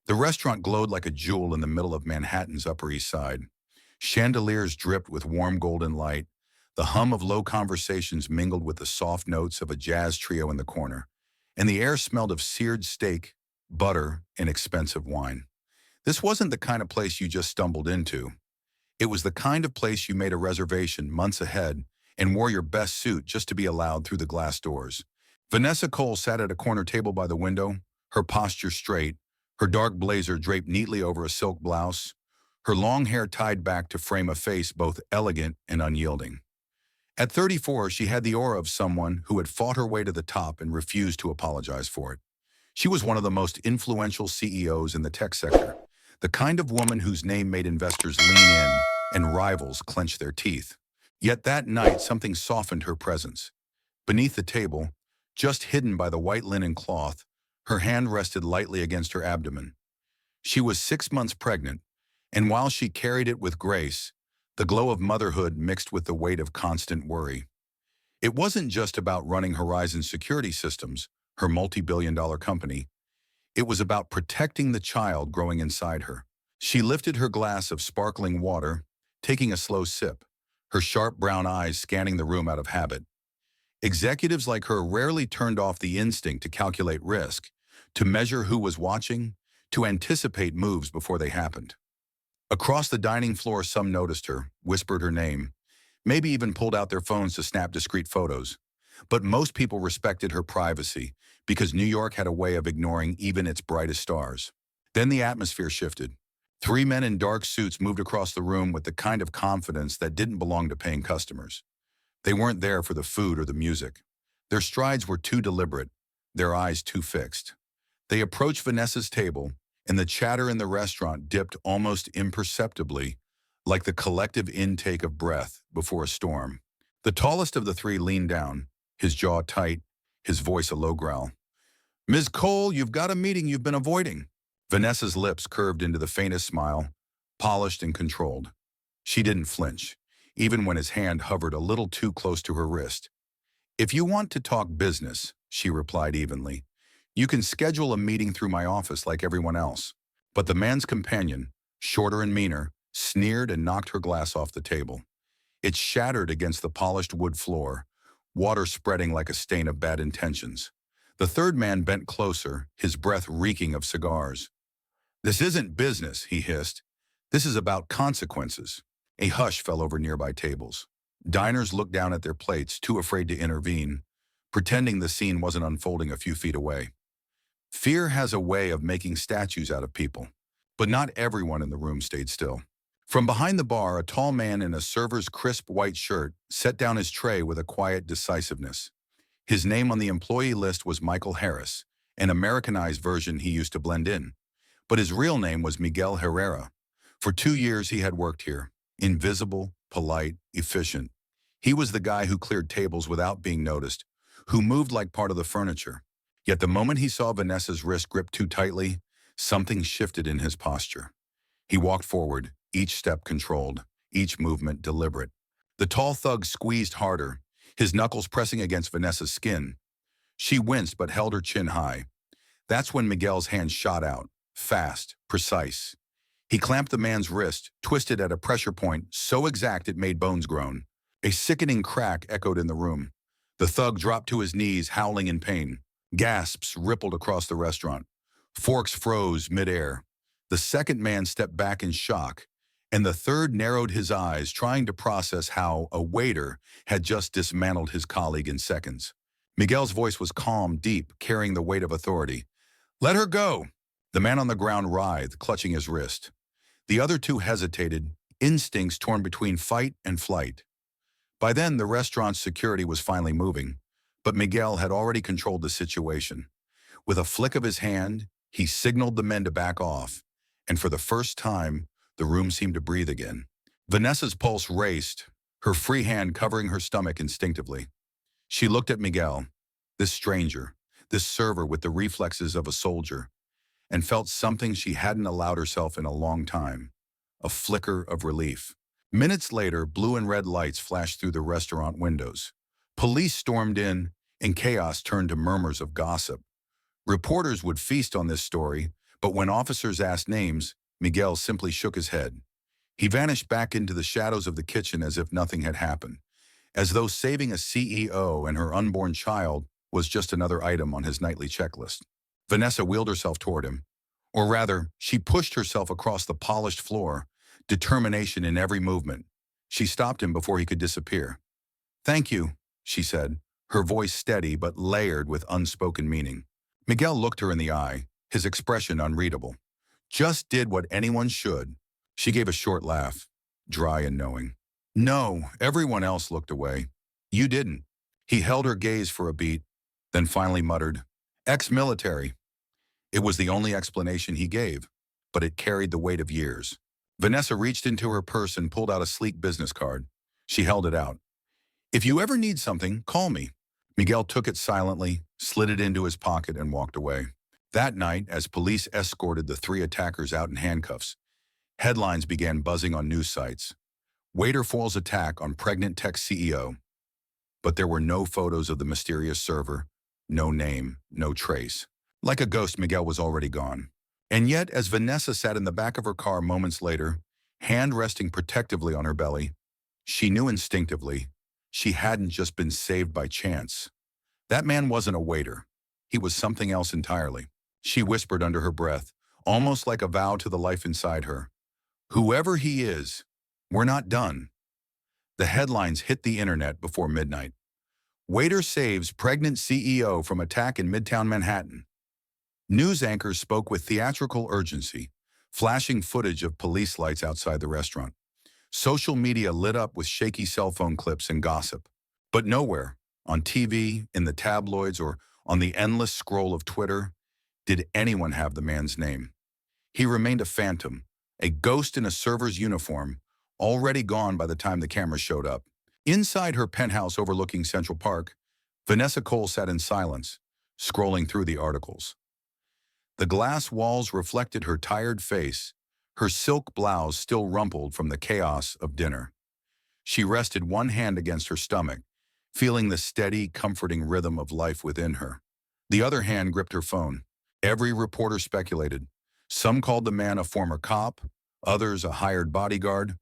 The restaurant glowed like a jewel in the middle of Manhattan's Upper East Side. Chandeliers dripped with warm golden light. The hum of low conversations mingled with the soft notes of a jazz trio in the corner, and the air smelled of seared steak, butter, and expensive wine. This wasn't the kind of place you just stumbled into. It was the kind of place you made a reservation months ahead and wore your best suit just to be allowed through the glass doors. Vanessa Cole sat at a corner table by the window, her posture straight, her dark blazer draped neatly over a silk blouse, her long hair tied back to frame a face both elegant and unyielding. At 34, she had the aura of someone who had fought her way to the top and refused to apologize for it. She was one of the most influential CEOs in the tech sector, the kind of woman whose name made investors lean in and rivals clench their teeth. Yet that night, something softened her presence. Beneath the table, just hidden by the white linen cloth, her hand rested lightly against her abdomen. She was 6 months pregnant, and while she carried it with grace, the glow of motherhood mixed with the weight of constant worry. It wasn't just about running Horizon Security Systems, her multi-billion-dollar company. It was about protecting the child growing inside her. She lifted her glass of sparkling water, taking a slow sip, her sharp brown eyes scanning the room out of habit. Executives like her rarely turned off the instinct to calculate risk, to measure who was watching, to anticipate moves before they happened. Across the dining floor, some noticed her, whispered her name, maybe even pulled out their phones to snap discreet photos. But most people respected her privacy because New York had a way of ignoring even its brightest stars. Then the atmosphere shifted. Three men in dark suits moved across the room with the kind of confidence that didn't belong to paying customers. They weren't there for the food or the music. Their strides were too deliberate, their eyes too fixed. They approached Vanessa's table, and the chatter in the restaurant dipped almost imperceptibly, like the collective intake of breath before a storm. The tallest of the three leaned down, his jaw tight, his voice a low growl. "Ms. Cole, you've got a meeting you've been avoiding." Vanessa's lips curved into the faintest smile, polished and controlled. She didn't flinch, even when his hand hovered a little too close to her wrist. "If you want to talk business," she replied evenly, "you can schedule a meeting through my office like everyone else." But the man's companion, shorter and meaner, sneered and knocked her glass off the table. It shattered against the polished wood floor, water spreading like a stain of bad intentions. The third man bent closer, his breath reeking of cigars. "This isn't business," he hissed. "This is about consequences." A hush fell over nearby tables. Diners looked down at their plates, too afraid to intervene, pretending the scene wasn't unfolding a few feet away. Fear has a way of making statues out of people, but not everyone in the room stayed still. From behind the bar, a tall man in a server's crisp white shirt set down his tray with a quiet decisiveness. His name on the employee list was Michael Harris, an Americanized version he used to blend in. But his real name was Miguel Herrera. For 2 years he had worked here, invisible, polite, efficient. He was the guy who cleared tables without being noticed, who moved like part of the furniture. Yet the moment he saw Vanessa's wrist gripped too tightly, something shifted in his posture. He walked forward, each step controlled, each movement deliberate. The tall thug squeezed harder, his knuckles pressing against Vanessa's skin. She winced but held her chin high. That's when Miguel's hand shot out, fast, precise. He clamped the man's wrist, twisted at a pressure point so exact it made bones groan. A sickening crack echoed in the room. The thug dropped to his knees, howling in pain. Gasps rippled across the restaurant. Forks froze midair. The second man stepped back in shock, and the third narrowed his eyes, trying to process how a waiter had just dismantled his colleague in seconds. Miguel's voice was calm, deep, carrying the weight of authority. "Let her go!" The man on the ground writhed, clutching his wrist. The other two hesitated, instincts torn between fight and flight. By then, the restaurant's security was finally moving, but Miguel had already controlled the situation. With a flick of his hand, he signaled the men to back off, and for the first time, the room seemed to breathe again. Vanessa's pulse raced, her free hand covering her stomach instinctively. She looked at Miguel, this stranger, this server with the reflexes of a soldier, and felt something she hadn't allowed herself in a long time, a flicker of relief. Minutes later, blue and red lights flashed through the restaurant windows. Police stormed in, and chaos turned to murmurs of gossip. Reporters would feast on this story, But when officers asked names, Miguel simply shook his head. He vanished back into the shadows of the kitchen as if nothing had happened, as though saving a CEO and her unborn child was just another item on his nightly checklist. Vanessa wheeled herself toward him, or rather, she pushed herself across the polished floor, determination in every movement. She stopped him before he could disappear. "Thank you," she said, her voice steady but layered with unspoken meaning. Miguel looked her in the eye, his expression unreadable. "Just did what anyone should." She gave a short laugh, dry and knowing. "No, everyone else looked away. You didn't." He held her gaze for a beat, then finally muttered, "Ex-military." It was the only explanation he gave, but it carried the weight of years. Vanessa reached into her purse and pulled out a sleek business card. She held it out. "If you ever need something, call me." Miguel took it silently, slid it into his pocket, and walked away. That night, as police escorted the three attackers out in handcuffs, headlines began buzzing on news sites. Waiter foils attack on pregnant tech CEO. But there were no photos of the mysterious server, no name, no trace. Like a ghost, Miguel was already gone. And yet, as Vanessa sat in the back of her car moments later, hand resting protectively on her belly, she knew instinctively she hadn't just been saved by chance. That man wasn't a waiter. He was something else entirely. She whispered under her breath, almost like a vow to the life inside her. "Whoever he is, we're not done." The headlines hit the internet before midnight. Waiter saves pregnant CEO from attack in Midtown Manhattan. News anchors spoke with theatrical urgency, flashing footage of police lights outside the restaurant. Social media lit up with shaky cell phone clips and gossip. But nowhere, on TV, in the tabloids, or on the endless scroll of Twitter, did anyone have the man's name. He remained a phantom, a ghost in a server's uniform, already gone by the time the camera showed up. Inside her penthouse overlooking Central Park, Vanessa Cole sat in silence, scrolling through the articles. The glass walls reflected her tired face, her silk blouse still rumpled from the chaos of dinner. She rested one hand against her stomach, feeling the steady, comforting rhythm of life within her. The other hand gripped her phone. Every reporter speculated. Some called the man a former cop, others a hired bodyguard.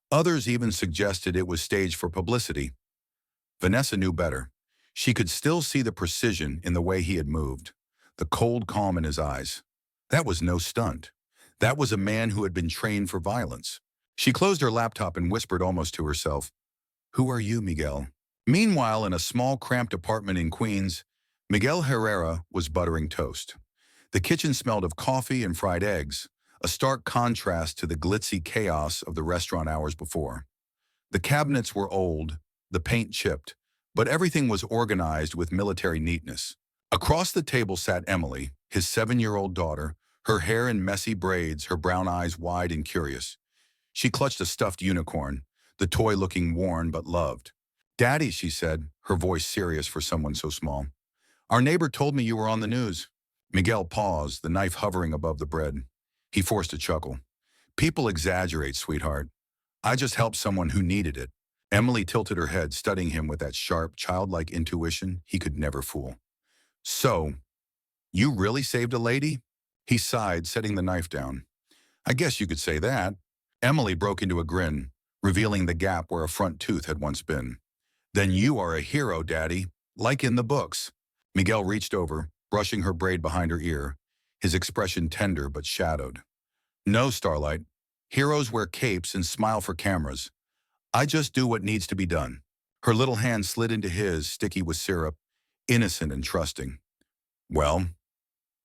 Others even suggested it was staged for publicity. Vanessa knew better. She could still see the precision in the way he had moved, the cold calm in his eyes. That was no stunt. That was a man who had been trained for violence. She closed her laptop and whispered almost to herself, "Who are you, Miguel?" Meanwhile, in a small, cramped apartment in Queens, Miguel Herrera was buttering toast. The kitchen smelled of coffee and fried eggs, a stark contrast to the glitzy chaos of the restaurant hours before. The cabinets were old, the paint chipped, but everything was organized with military neatness. Across the table sat Emily, his 7-year-old daughter, her hair in messy braids, her brown eyes wide and curious. She clutched a stuffed unicorn, the toy looking worn but loved. "Daddy," she said, her voice serious for someone so small. "Our neighbor told me you were on the news." Miguel paused, the knife hovering above the bread. He forced a chuckle. "People exaggerate, sweetheart. I just helped someone who needed it." Emily tilted her head, studying him with that sharp, childlike intuition he could never fool. "So, you really saved a lady?" He sighed, setting the knife down. "I guess you could say that." Emily broke into a grin, revealing the gap where a front tooth had once been. "Then you are a hero, Daddy, like in the books." Miguel reached over, brushing her braid behind her ear, his expression tender but shadowed. "No, Starlight. Heroes wear capes and smile for cameras. I just do what needs to be done." Her little hand slid into his, sticky with syrup, innocent and trusting. "Well,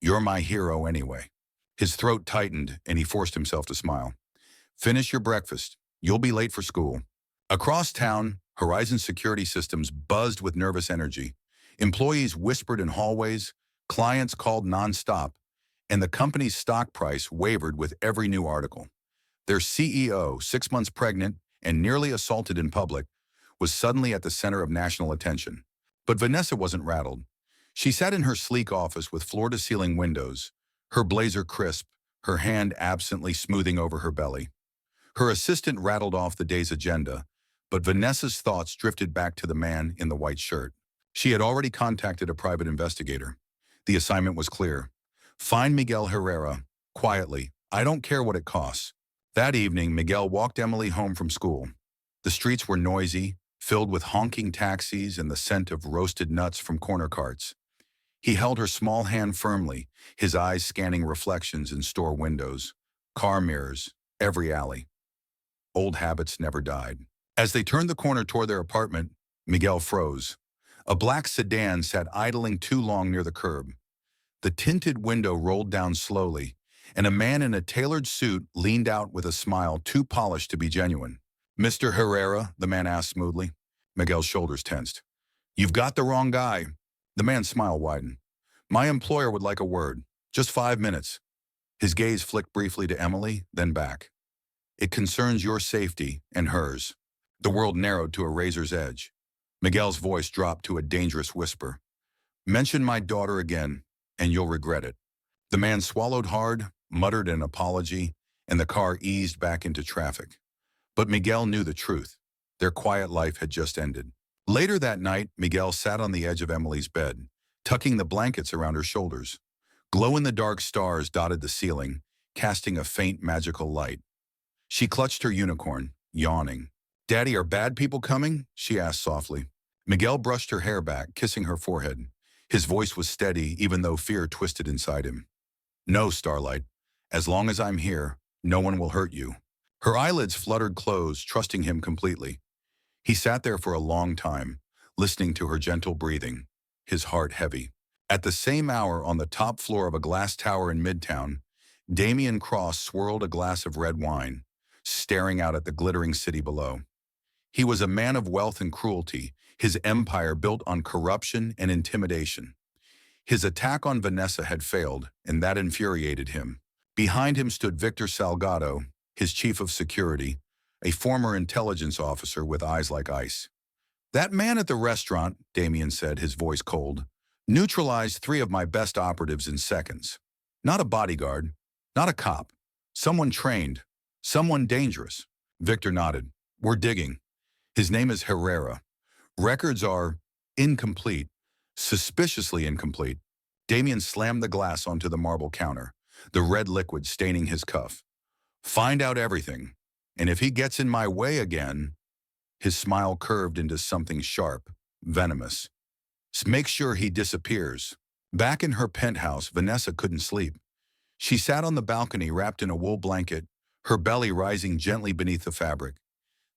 you're my hero anyway." His throat tightened, and he forced himself to smile. "Finish your breakfast. You'll be late for school." Across town, Horizon security systems buzzed with nervous energy. Employees whispered in hallways, clients called nonstop, and the company's stock price wavered with every new article. Their CEO, 6 months pregnant and nearly assaulted in public, was suddenly at the center of national attention. But Vanessa wasn't rattled. She sat in her sleek office with floor-to-ceiling windows, her blazer crisp, her hand absently smoothing over her belly. Her assistant rattled off the day's agenda, but Vanessa's thoughts drifted back to the man in the white shirt. She had already contacted a private investigator. The assignment was clear. Find Miguel Herrera, quietly. I don't care what it costs. That evening, Miguel walked Emily home from school. The streets were noisy, filled with honking taxis and the scent of roasted nuts from corner carts. He held her small hand firmly, his eyes scanning reflections in store windows, car mirrors, every alley. Old habits never died. As they turned the corner toward their apartment, Miguel froze. A black sedan sat idling too long near the curb. The tinted window rolled down slowly, and a man in a tailored suit leaned out with a smile too polished to be genuine. "Mr. Herrera?" the man asked smoothly. Miguel's shoulders tensed. "You've got the wrong guy." The man's smile widened. "My employer would like a word. Just 5 minutes." His gaze flicked briefly to Emily, then back. "It concerns your safety and hers." The world narrowed to a razor's edge. Miguel's voice dropped to a dangerous whisper. "Mention my daughter again, and you'll regret it." The man swallowed hard, muttered an apology, and the car eased back into traffic. But Miguel knew the truth. Their quiet life had just ended. Later that night, Miguel sat on the edge of Emily's bed, tucking the blankets around her shoulders. Glow-in-the-dark stars dotted the ceiling, casting a faint magical light. She clutched her unicorn, yawning. "Daddy, are bad people coming?" she asked softly. Miguel brushed her hair back, kissing her forehead. His voice was steady, even though fear twisted inside him. "No, Starlight. As long as I'm here, no one will hurt you." Her eyelids fluttered closed, trusting him completely. He sat there for a long time, listening to her gentle breathing, his heart heavy. At the same hour, on the top floor of a glass tower in Midtown, Damian Cross swirled a glass of red wine, staring out at the glittering city below. He was a man of wealth and cruelty, his empire built on corruption and intimidation. His attack on Vanessa had failed, and that infuriated him. Behind him stood Victor Salgado, his chief of security, a former intelligence officer with eyes like ice. "That man at the restaurant," Damian said, his voice cold, "neutralized 3 of my best operatives in seconds. Not a bodyguard, not a cop. Someone trained, someone dangerous." Victor nodded. "We're digging. His name is Herrera. Records are incomplete, suspiciously incomplete." Damian slammed the glass onto the marble counter, the red liquid staining his cuff. "Find out everything. And if he gets in my way again—" His smile curved into something sharp, venomous. "Make sure he disappears." Back in her penthouse, Vanessa couldn't sleep. She sat on the balcony wrapped in a wool blanket, her belly rising gently beneath the fabric.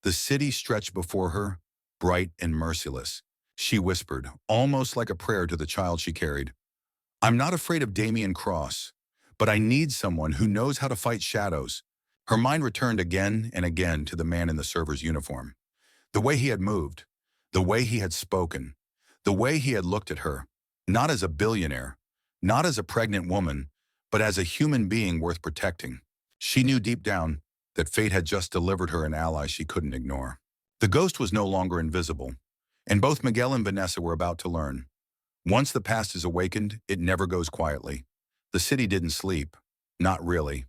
The city stretched before her, bright and merciless. She whispered, almost like a prayer to the child she carried, "I'm not afraid of Damian Cross, but I need someone who knows how to fight shadows." Her mind returned again and again to the man in the server's uniform. The way he had moved, the way he had spoken, the way he had looked at her, not as a billionaire, not as a pregnant woman, but as a human being worth protecting. She knew deep down that fate had just delivered her an ally she couldn't ignore. The ghost was no longer invisible, and both Miguel and Vanessa were about to learn. Once the past is awakened, it never goes quietly. The city didn't sleep. Not really.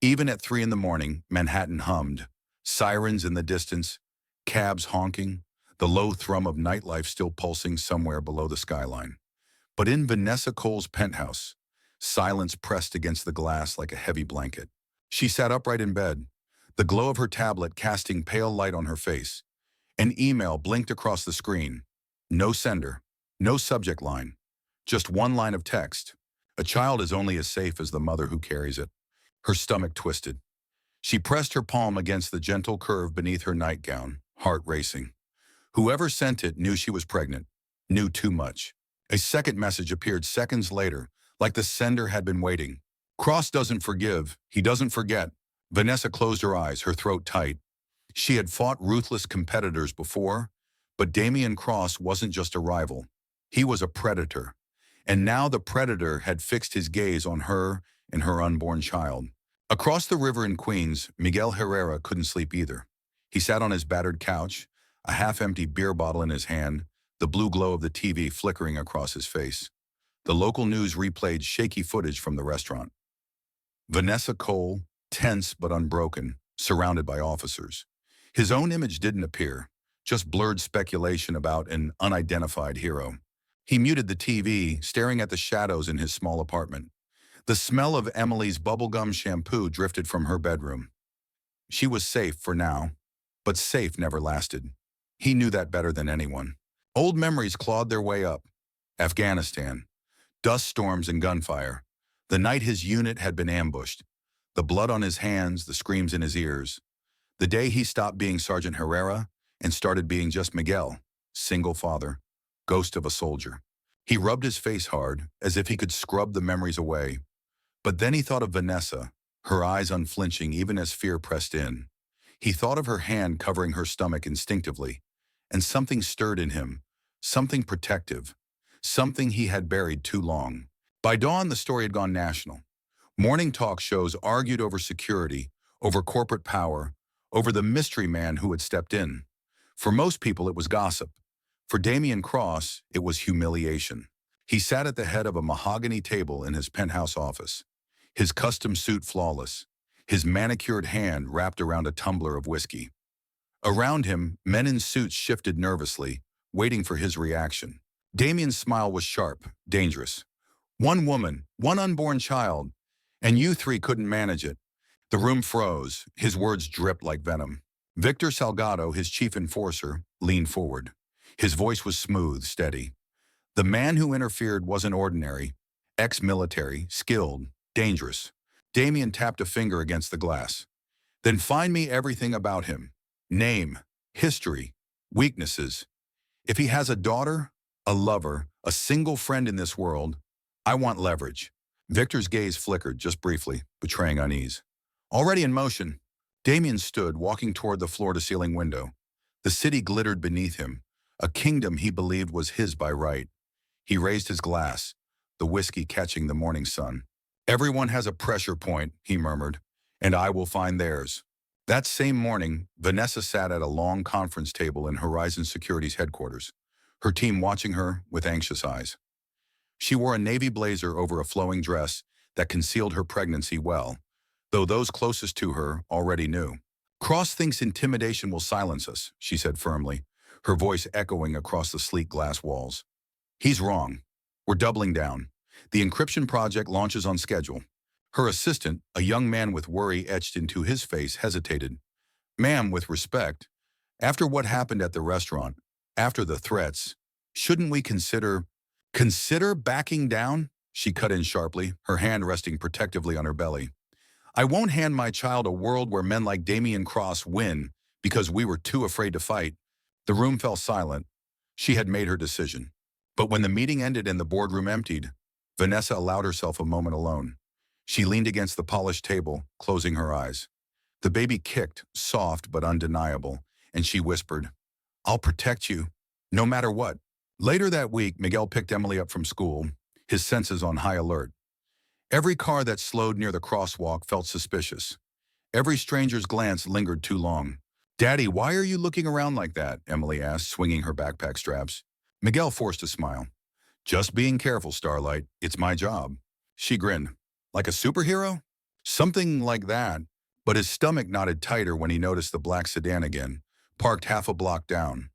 Even at 3 in the morning, Manhattan hummed. Sirens in the distance, cabs honking, the low thrum of nightlife still pulsing somewhere below the skyline. But in Vanessa Cole's penthouse, silence pressed against the glass like a heavy blanket. She sat upright in bed, the glow of her tablet casting pale light on her face. An email blinked across the screen. No sender, no subject line, just one line of text. "A child is only as safe as the mother who carries it." Her stomach twisted. She pressed her palm against the gentle curve beneath her nightgown, heart racing. Whoever sent it knew she was pregnant, knew too much. A second message appeared seconds later, like the sender had been waiting. "Cross doesn't forgive, he doesn't forget." Vanessa closed her eyes, her throat tight. She had fought ruthless competitors before, but Damian Cross wasn't just a rival. He was a predator. And now the predator had fixed his gaze on her and her unborn child. Across the river in Queens, Miguel Herrera couldn't sleep either. He sat on his battered couch, a half-empty beer bottle in his hand, the blue glow of the TV flickering across his face. The local news replayed shaky footage from the restaurant. Vanessa Cole, tense but unbroken, surrounded by officers. His own image didn't appear, just blurred speculation about an unidentified hero. He muted the TV, staring at the shadows in his small apartment. The smell of Emily's bubblegum shampoo drifted from her bedroom. She was safe for now, but safe never lasted. He knew that better than anyone. Old memories clawed their way up. Afghanistan, dust storms and gunfire. The night his unit had been ambushed. The blood on his hands, the screams in his ears. The day he stopped being Sergeant Herrera and started being just Miguel, single father, ghost of a soldier. He rubbed his face hard, as if he could scrub the memories away. But then he thought of Vanessa, her eyes unflinching even as fear pressed in. He thought of her hand covering her stomach instinctively, and something stirred in him, something protective, something he had buried too long. By dawn, the story had gone national. Morning talk shows argued over security, over corporate power, over the mystery man who had stepped in. For most people, it was gossip. For Damian Cross, it was humiliation. He sat at the head of a mahogany table in his penthouse office, his custom suit flawless, his manicured hand wrapped around a tumbler of whiskey. Around him, men in suits shifted nervously, waiting for his reaction. Damian's smile was sharp, dangerous. One woman, one unborn child, and you three couldn't manage it. The room froze, his words dripped like venom. Victor Salgado, his chief enforcer, leaned forward. His voice was smooth, steady. The man who interfered wasn't ordinary, ex-military, skilled, dangerous. Damian tapped a finger against the glass. Then find me everything about him. Name, history, weaknesses. If he has a daughter, a lover, a single friend in this world, I want leverage. Victor's gaze flickered just briefly, betraying unease. Already in motion, Damian stood, walking toward the floor-to-ceiling window. The city glittered beneath him, a kingdom he believed was his by right. He raised his glass, the whiskey catching the morning sun. Everyone has a pressure point, he murmured, and I will find theirs. That same morning, Vanessa sat at a long conference table in Horizon Security's headquarters, her team watching her with anxious eyes. She wore a navy blazer over a flowing dress that concealed her pregnancy well, though those closest to her already knew. Cross thinks intimidation will silence us, she said firmly, her voice echoing across the sleek glass walls. He's wrong. We're doubling down. The encryption project launches on schedule. Her assistant, a young man with worry etched into his face, hesitated. Ma'am, with respect, after what happened at the restaurant, after the threats, shouldn't we consider backing down? She cut in sharply, her hand resting protectively on her belly. I won't hand my child a world where men like Damian Cross win because we were too afraid to fight. The room fell silent. She had made her decision. But when the meeting ended and the boardroom emptied, Vanessa allowed herself a moment alone. She leaned against the polished table, closing her eyes. The baby kicked, soft but undeniable, and she whispered, I'll protect you, no matter what. Later that week, Miguel picked Emily up from school, his senses on high alert. Every car that slowed near the crosswalk felt suspicious. Every stranger's glance lingered too long. Daddy, why are you looking around like that? Emily asked, swinging her backpack straps. Miguel forced a smile. Just being careful, Starlight. It's my job. She grinned. Like a superhero? Something like that. But his stomach knotted tighter when he noticed the black sedan again, parked half a block down.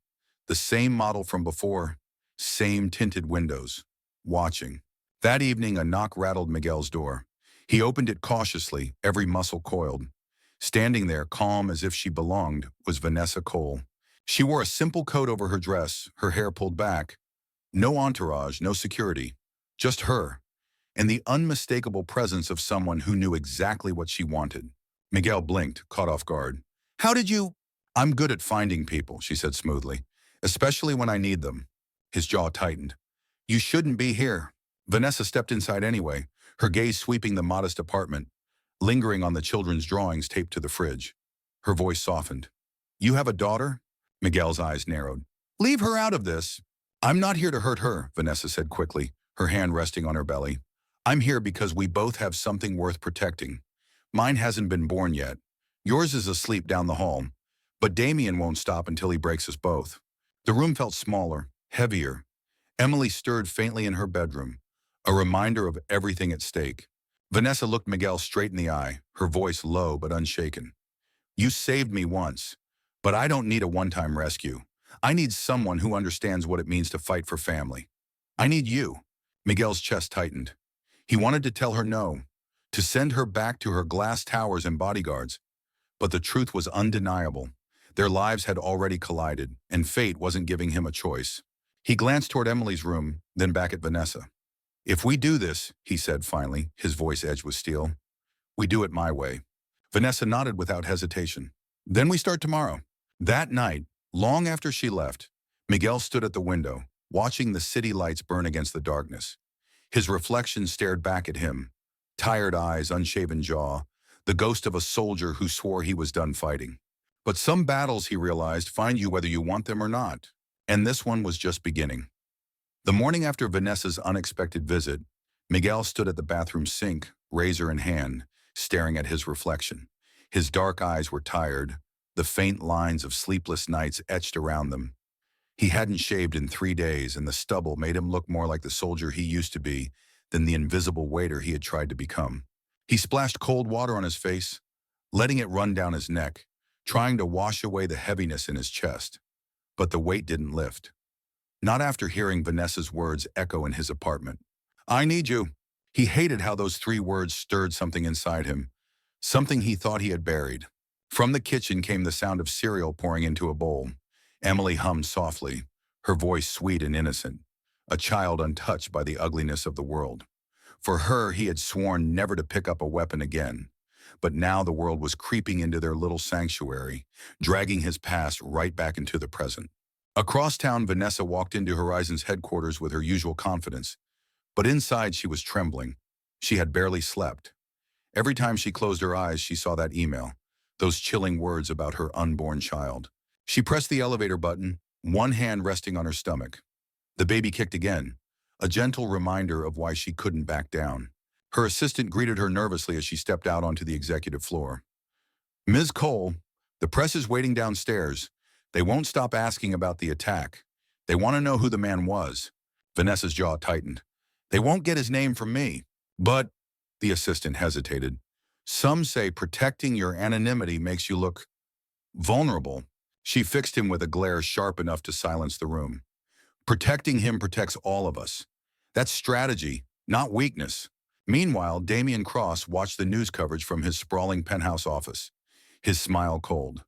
The same model from before, same tinted windows. Watching. That evening, a knock rattled Miguel's door. He opened it cautiously, every muscle coiled. Standing there, calm as if she belonged, was Vanessa Cole. She wore a simple coat over her dress, her hair pulled back. No entourage, no security. Just her, and the unmistakable presence of someone who knew exactly what she wanted. Miguel blinked, caught off guard. How did you? I'm good at finding people, she said smoothly, especially when I need them. His jaw tightened. You shouldn't be here. Vanessa stepped inside anyway, her gaze sweeping the modest apartment, lingering on the children's drawings taped to the fridge. Her voice softened. You have a daughter? Miguel's eyes narrowed. Leave her out of this. I'm not here to hurt her, Vanessa said quickly, her hand resting on her belly. I'm here because we both have something worth protecting. Mine hasn't been born yet. Yours is asleep down the hall. But Damian won't stop until he breaks us both. The room felt smaller, heavier. Emily stirred faintly in her bedroom, a reminder of everything at stake. Vanessa looked Miguel straight in the eye, her voice low but unshaken. You saved me once, but I don't need a one-time rescue. I need someone who understands what it means to fight for family. I need you. Miguel's chest tightened. He wanted to tell her no, to send her back to her glass towers and bodyguards. But the truth was undeniable. Their lives had already collided, and fate wasn't giving him a choice. He glanced toward Emily's room, then back at Vanessa. "If we do this," he said finally, his voice edged with steel, "we do it my way." Vanessa nodded without hesitation. "Then we start tomorrow." That night, long after she left, Miguel stood at the window, watching the city lights burn against the darkness. His reflection stared back at him, tired eyes, unshaven jaw, the ghost of a soldier who swore he was done fighting. But some battles, he realized, find you whether you want them or not. And this one was just beginning. The morning after Vanessa's unexpected visit, Miguel stood at the bathroom sink, razor in hand, staring at his reflection. His dark eyes were tired, the faint lines of sleepless nights etched around them. He hadn't shaved in 3 days, and the stubble made him look more like the soldier he used to be than the invisible waiter he had tried to become. He splashed cold water on his face, letting it run down his neck, trying to wash away the heaviness in his chest. But the weight didn't lift. Not after hearing Vanessa's words echo in his apartment. "I need you." He hated how those 3 words stirred something inside him, something he thought he had buried. From the kitchen came the sound of cereal pouring into a bowl. Emily hummed softly, her voice sweet and innocent, a child untouched by the ugliness of the world. For her, he had sworn never to pick up a weapon again. But now the world was creeping into their little sanctuary, dragging his past right back into the present. Across town, Vanessa walked into Horizon's headquarters with her usual confidence. But inside, she was trembling. She had barely slept. Every time she closed her eyes, she saw that email, those chilling words about her unborn child. She pressed the elevator button, one hand resting on her stomach. The baby kicked again, a gentle reminder of why she couldn't back down. Her assistant greeted her nervously as she stepped out onto the executive floor. "Ms. Cole, the press is waiting downstairs. They won't stop asking about the attack. They want to know who the man was." Vanessa's jaw tightened. "They won't get his name from me." "But," the assistant hesitated, "some say protecting your anonymity makes you look vulnerable." She fixed him with a glare sharp enough to silence the room. "Protecting him protects all of us. That's strategy, not weakness." Meanwhile, Damian Cross watched the news coverage from his sprawling penthouse office, his smile cold.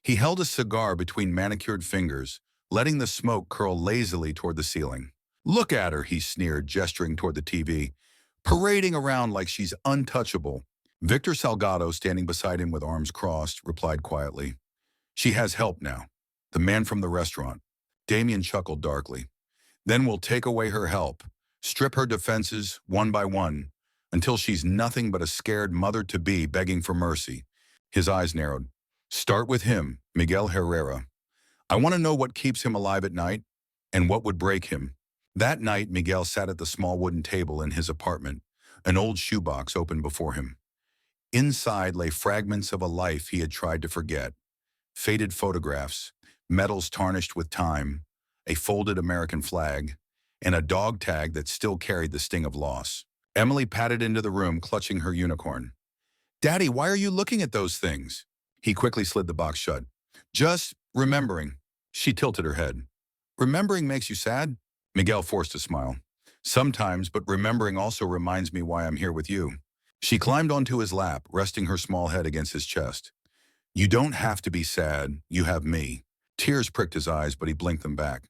He held a cigar between manicured fingers, letting the smoke curl lazily toward the ceiling. "Look at her," he sneered, gesturing toward the TV, "parading around like she's untouchable." Victor Salgado, standing beside him with arms crossed, replied quietly, "She has help now. The man from the restaurant." Damian chuckled darkly. "Then we'll take away her help, strip her defenses one by one, until she's nothing but a scared mother-to-be begging for mercy." His eyes narrowed. "Start with him, Miguel Herrera. I want to know what keeps him alive at night, and what would break him." That night, Miguel sat at the small wooden table in his apartment, an old shoebox open before him. Inside lay fragments of a life he had tried to forget. Faded photographs, medals tarnished with time, a folded American flag, and a dog tag that still carried the sting of loss. Emily patted into the room, clutching her unicorn. "Daddy, why are you looking at those things?" He quickly slid the box shut. "Just remembering." She tilted her head. "Remembering makes you sad?" Miguel forced a smile. "Sometimes, but remembering also reminds me why I'm here with you." She climbed onto his lap, resting her small head against his chest. "You don't have to be sad. You have me." Tears pricked his eyes, but he blinked them back.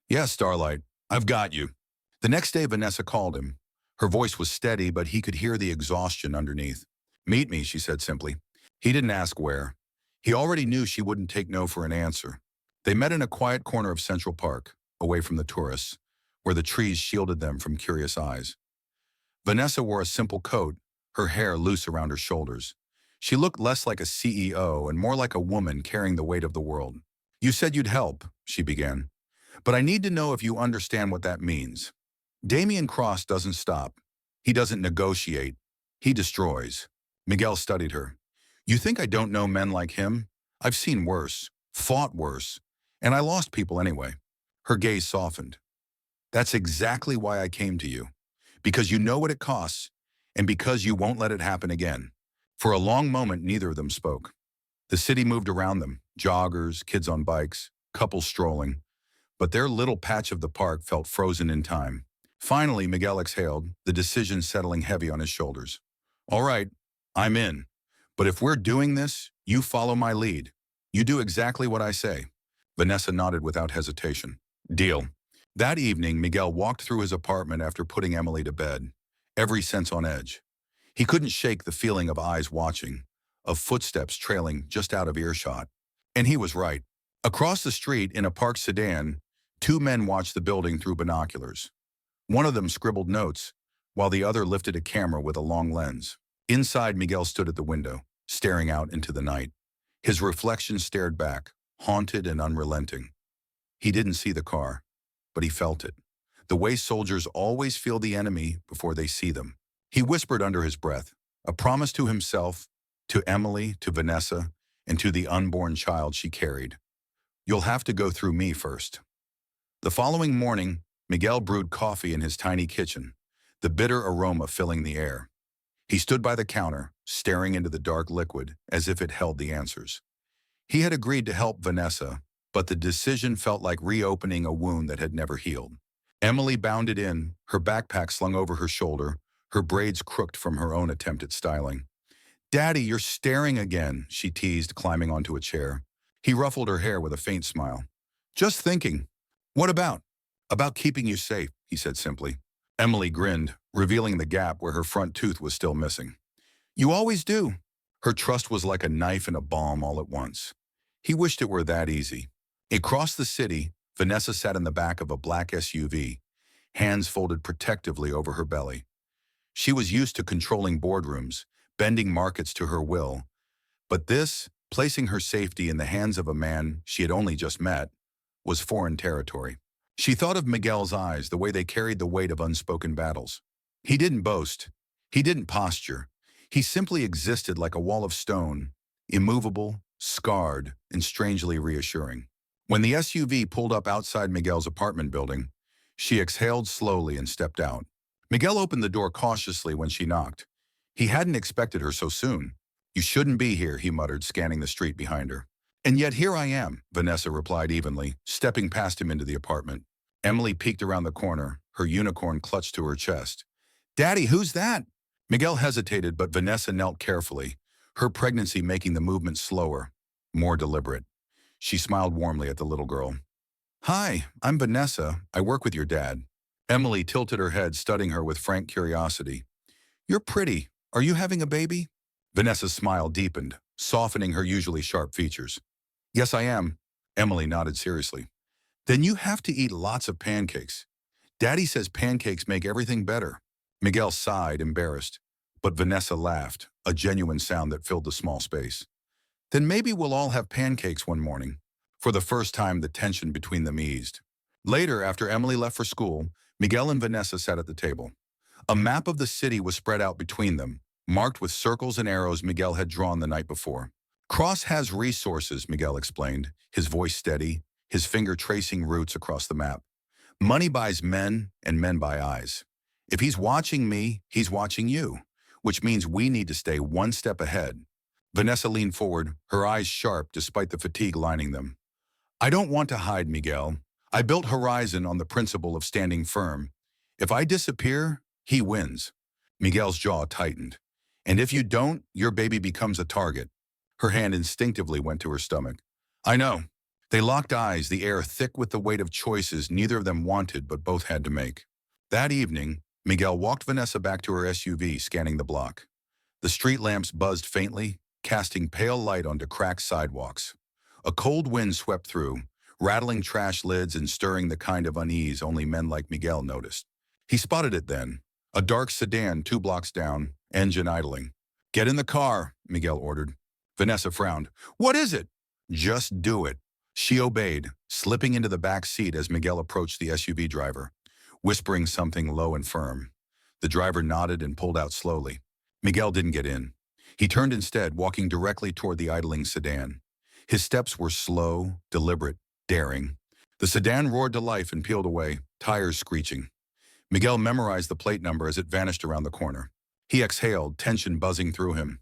"Yes, Starlight, I've got you." The next day, Vanessa called him. Her voice was steady, but he could hear the exhaustion underneath. "Meet me," she said simply. He didn't ask where. He already knew she wouldn't take no for an answer. They met in a quiet corner of Central Park, away from the tourists, where the trees shielded them from curious eyes. Vanessa wore a simple coat, her hair loose around her shoulders. She looked less like a CEO and more like a woman carrying the weight of the world. "You said you'd help," she began. "But I need to know if you understand what that means." Damian Cross doesn't stop. He doesn't negotiate. He destroys. Miguel studied her. "You think I don't know men like him? I've seen worse, fought worse, and I lost people anyway." Her gaze softened. "That's exactly why I came to you. Because you know what it costs, and because you won't let it happen again." For a long moment, neither of them spoke. The city moved around them, joggers, kids on bikes, couples strolling. But their little patch of the park felt frozen in time. Finally, Miguel exhaled, the decision settling heavy on his shoulders. All right, I'm in. But if we're doing this, you follow my lead. You do exactly what I say. Vanessa nodded without hesitation. Deal. That evening, Miguel walked through his apartment after putting Emily to bed, every sense on edge. He couldn't shake the feeling of eyes watching, of footsteps trailing just out of earshot. And he was right. Across the street, in a parked sedan, two men watched the building through binoculars. One of them scribbled notes, while the other lifted a camera with a long lens. Inside, Miguel stood at the window, staring out into the night. His reflection stared back, haunted and unrelenting. He didn't see the car, but he felt it. The way soldiers always feel the enemy before they see them. He whispered under his breath, a promise to himself, to Emily, to Vanessa, and to the unborn child she carried. You'll have to go through me first. The following morning, Miguel brewed coffee in his tiny kitchen, the bitter aroma filling the air. He stood by the counter, staring into the dark liquid as if it held the answers. He had agreed to help Vanessa, but the decision felt like reopening a wound that had never healed. Emily bounded in, her backpack slung over her shoulder, her braids crooked from her own attempt at styling. "Daddy, you're staring again," she teased, climbing onto a chair. He ruffled her hair with a faint smile. "Just thinking." "What about?" "About keeping you safe," he said simply. Emily grinned, revealing the gap where her front tooth was still missing. "You always do." Her trust was like a knife and a bomb all at once. He wished it were that easy. Across the city, Vanessa sat in the back of a black SUV, hands folded protectively over her belly. She was used to controlling boardrooms, bending markets to her will. But this, placing her safety in the hands of a man she had only just met, was foreign territory. She thought of Miguel's eyes, the way they carried the weight of unspoken battles. He didn't boast. He didn't posture. He simply existed like a wall of stone, immovable, scarred, and strangely reassuring. When the SUV pulled up outside Miguel's apartment building, she exhaled slowly and stepped out. Miguel opened the door cautiously when she knocked. He hadn't expected her so soon. "You shouldn't be here," he muttered, scanning the street behind her. "And yet here I am," Vanessa replied evenly, stepping past him into the apartment. Emily peeked around the corner, her unicorn clutched to her chest. "Daddy, who's that?" Miguel hesitated, but Vanessa knelt carefully, her pregnancy making the movement slower, more deliberate. She smiled warmly at the little girl. "Hi, I'm Vanessa. I work with your dad." Emily tilted her head, studying her with frank curiosity. "You're pretty. Are you having a baby?" Vanessa's smile deepened, softening her usually sharp features. "Yes, I am." Emily nodded seriously. "Then you have to eat lots of pancakes. Daddy says pancakes make everything better." Miguel sighed, embarrassed, but Vanessa laughed, a genuine sound that filled the small space. "Then maybe we'll all have pancakes one morning." For the first time, the tension between them eased. Later, after Emily left for school, Miguel and Vanessa sat at the table. A map of the city was spread out between them, marked with circles and arrows Miguel had drawn the night before. "Cross has resources," Miguel explained, his voice steady, his finger tracing routes across the map. "Money buys men, and men buy eyes. If he's watching me, he's watching you, which means we need to stay one step ahead." Vanessa leaned forward, her eyes sharp despite the fatigue lining them. "I don't want to hide, Miguel. I built Horizon on the principle of standing firm. If I disappear, he wins." Miguel's jaw tightened. "And if you don't, your baby becomes a target." Her hand instinctively went to her stomach. "I know." They locked eyes, the air thick with the weight of choices neither of them wanted but both had to make. That evening, Miguel walked Vanessa back to her SUV, scanning the block. The street lamps buzzed faintly, casting pale light onto cracked sidewalks. A cold wind swept through, rattling trash lids and stirring the kind of unease only men like Miguel noticed. He spotted it then, a dark sedan 2 blocks down, engine idling. "Get in the car," Miguel ordered. Vanessa frowned. "What is it?" "Just do it." She obeyed, slipping into the back seat as Miguel approached the SUV driver, whispering something low and firm. The driver nodded and pulled out slowly. Miguel didn't get in. He turned instead, walking directly toward the idling sedan. His steps were slow, deliberate, daring. The sedan roared to life and peeled away, tires screeching. Miguel memorized the plate number as it vanished around the corner. He exhaled, tension buzzing through him.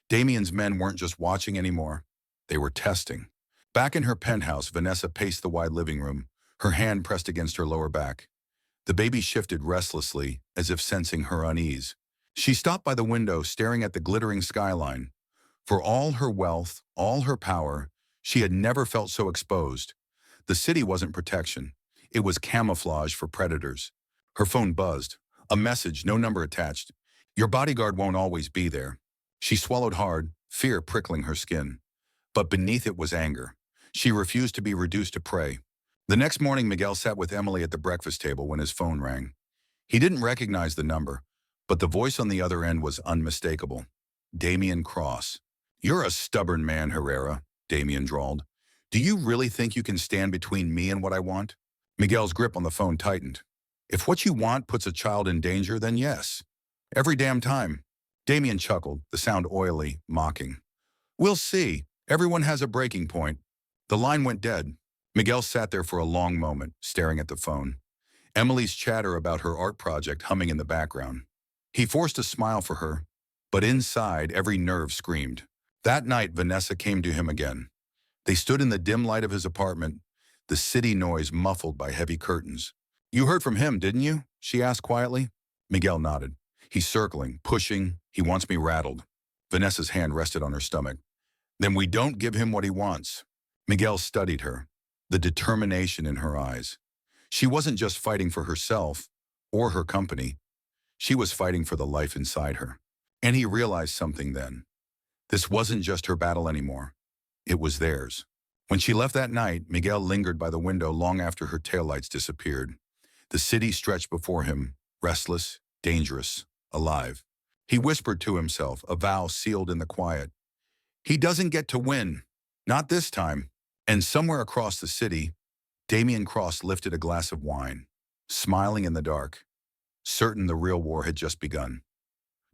Damien's men weren't just watching anymore. They were testing. Back in her penthouse, Vanessa paced the wide living room, her hand pressed against her lower back. The baby shifted restlessly, as if sensing her unease. She stopped by the window, staring at the glittering skyline. For all her wealth, all her power, she had never felt so exposed. The city wasn't protection. It was camouflage for predators. Her phone buzzed. A message, no number attached. Your bodyguard won't always be there. She swallowed hard, fear prickling her skin. But beneath it was anger. She refused to be reduced to prey. The next morning, Miguel sat with Emily at the breakfast table when his phone rang. He didn't recognize the number, but the voice on the other end was unmistakable. Damien Cross. You're a stubborn man, Herrera, Damien drawled. Do you really think you can stand between me and what I want? Miguel's grip on the phone tightened. If what you want puts a child in danger, then yes. Every damn time. Damien chuckled, the sound oily, mocking. We'll see. Everyone has a breaking point. The line went dead. Miguel sat there for a long moment, staring at the phone. Emily's chatter about her art project humming in the background. He forced a smile for her, but inside every nerve screamed. That night, Vanessa came to him again. They stood in the dim light of his apartment, the city noise muffled by heavy curtains. You heard from him, didn't you? She asked quietly. Miguel nodded. He's circling, pushing. He wants me rattled. Vanessa's hand rested on her stomach. Then we don't give him what he wants. Miguel studied her, the determination in her eyes. She wasn't just fighting for herself or her company. She was fighting for the life inside her. And he realized something then. This wasn't just her battle anymore. It was theirs. When she left that night, Miguel lingered by the window long after her taillights disappeared. The city stretched before him, restless, dangerous, alive. He whispered to himself, a vow sealed in the quiet. He doesn't get to win. Not this time. And somewhere across the city, Damien Cross lifted a glass of wine, smiling in the dark, certain the real war had just begun.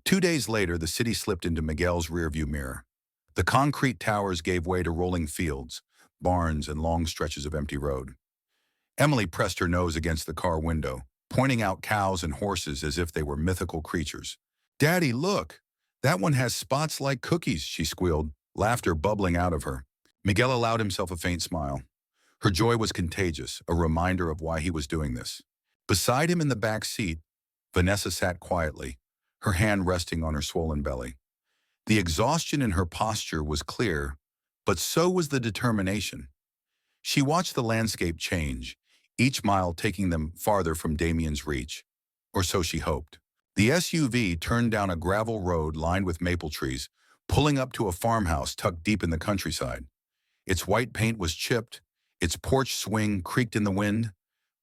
2 days later, the city slipped into Miguel's rearview mirror. The concrete towers gave way to rolling fields, barns, and long stretches of empty road. Emily pressed her nose against the car window, pointing out cows and horses as if they were mythical creatures. Daddy, look! That one has spots like cookies, she squealed, laughter bubbling out of her. Miguel allowed himself a faint smile. Her joy was contagious, a reminder of why he was doing this. Beside him in the back seat, Vanessa sat quietly, her hand resting on her swollen belly. The exhaustion in her posture was clear, but so was the determination. She watched the landscape change, each mile taking them farther from Damien's reach, or so she hoped. The SUV turned down a gravel road lined with maple trees, pulling up to a farmhouse tucked deep in the countryside. Its white paint was chipped, its porch swing creaked in the wind,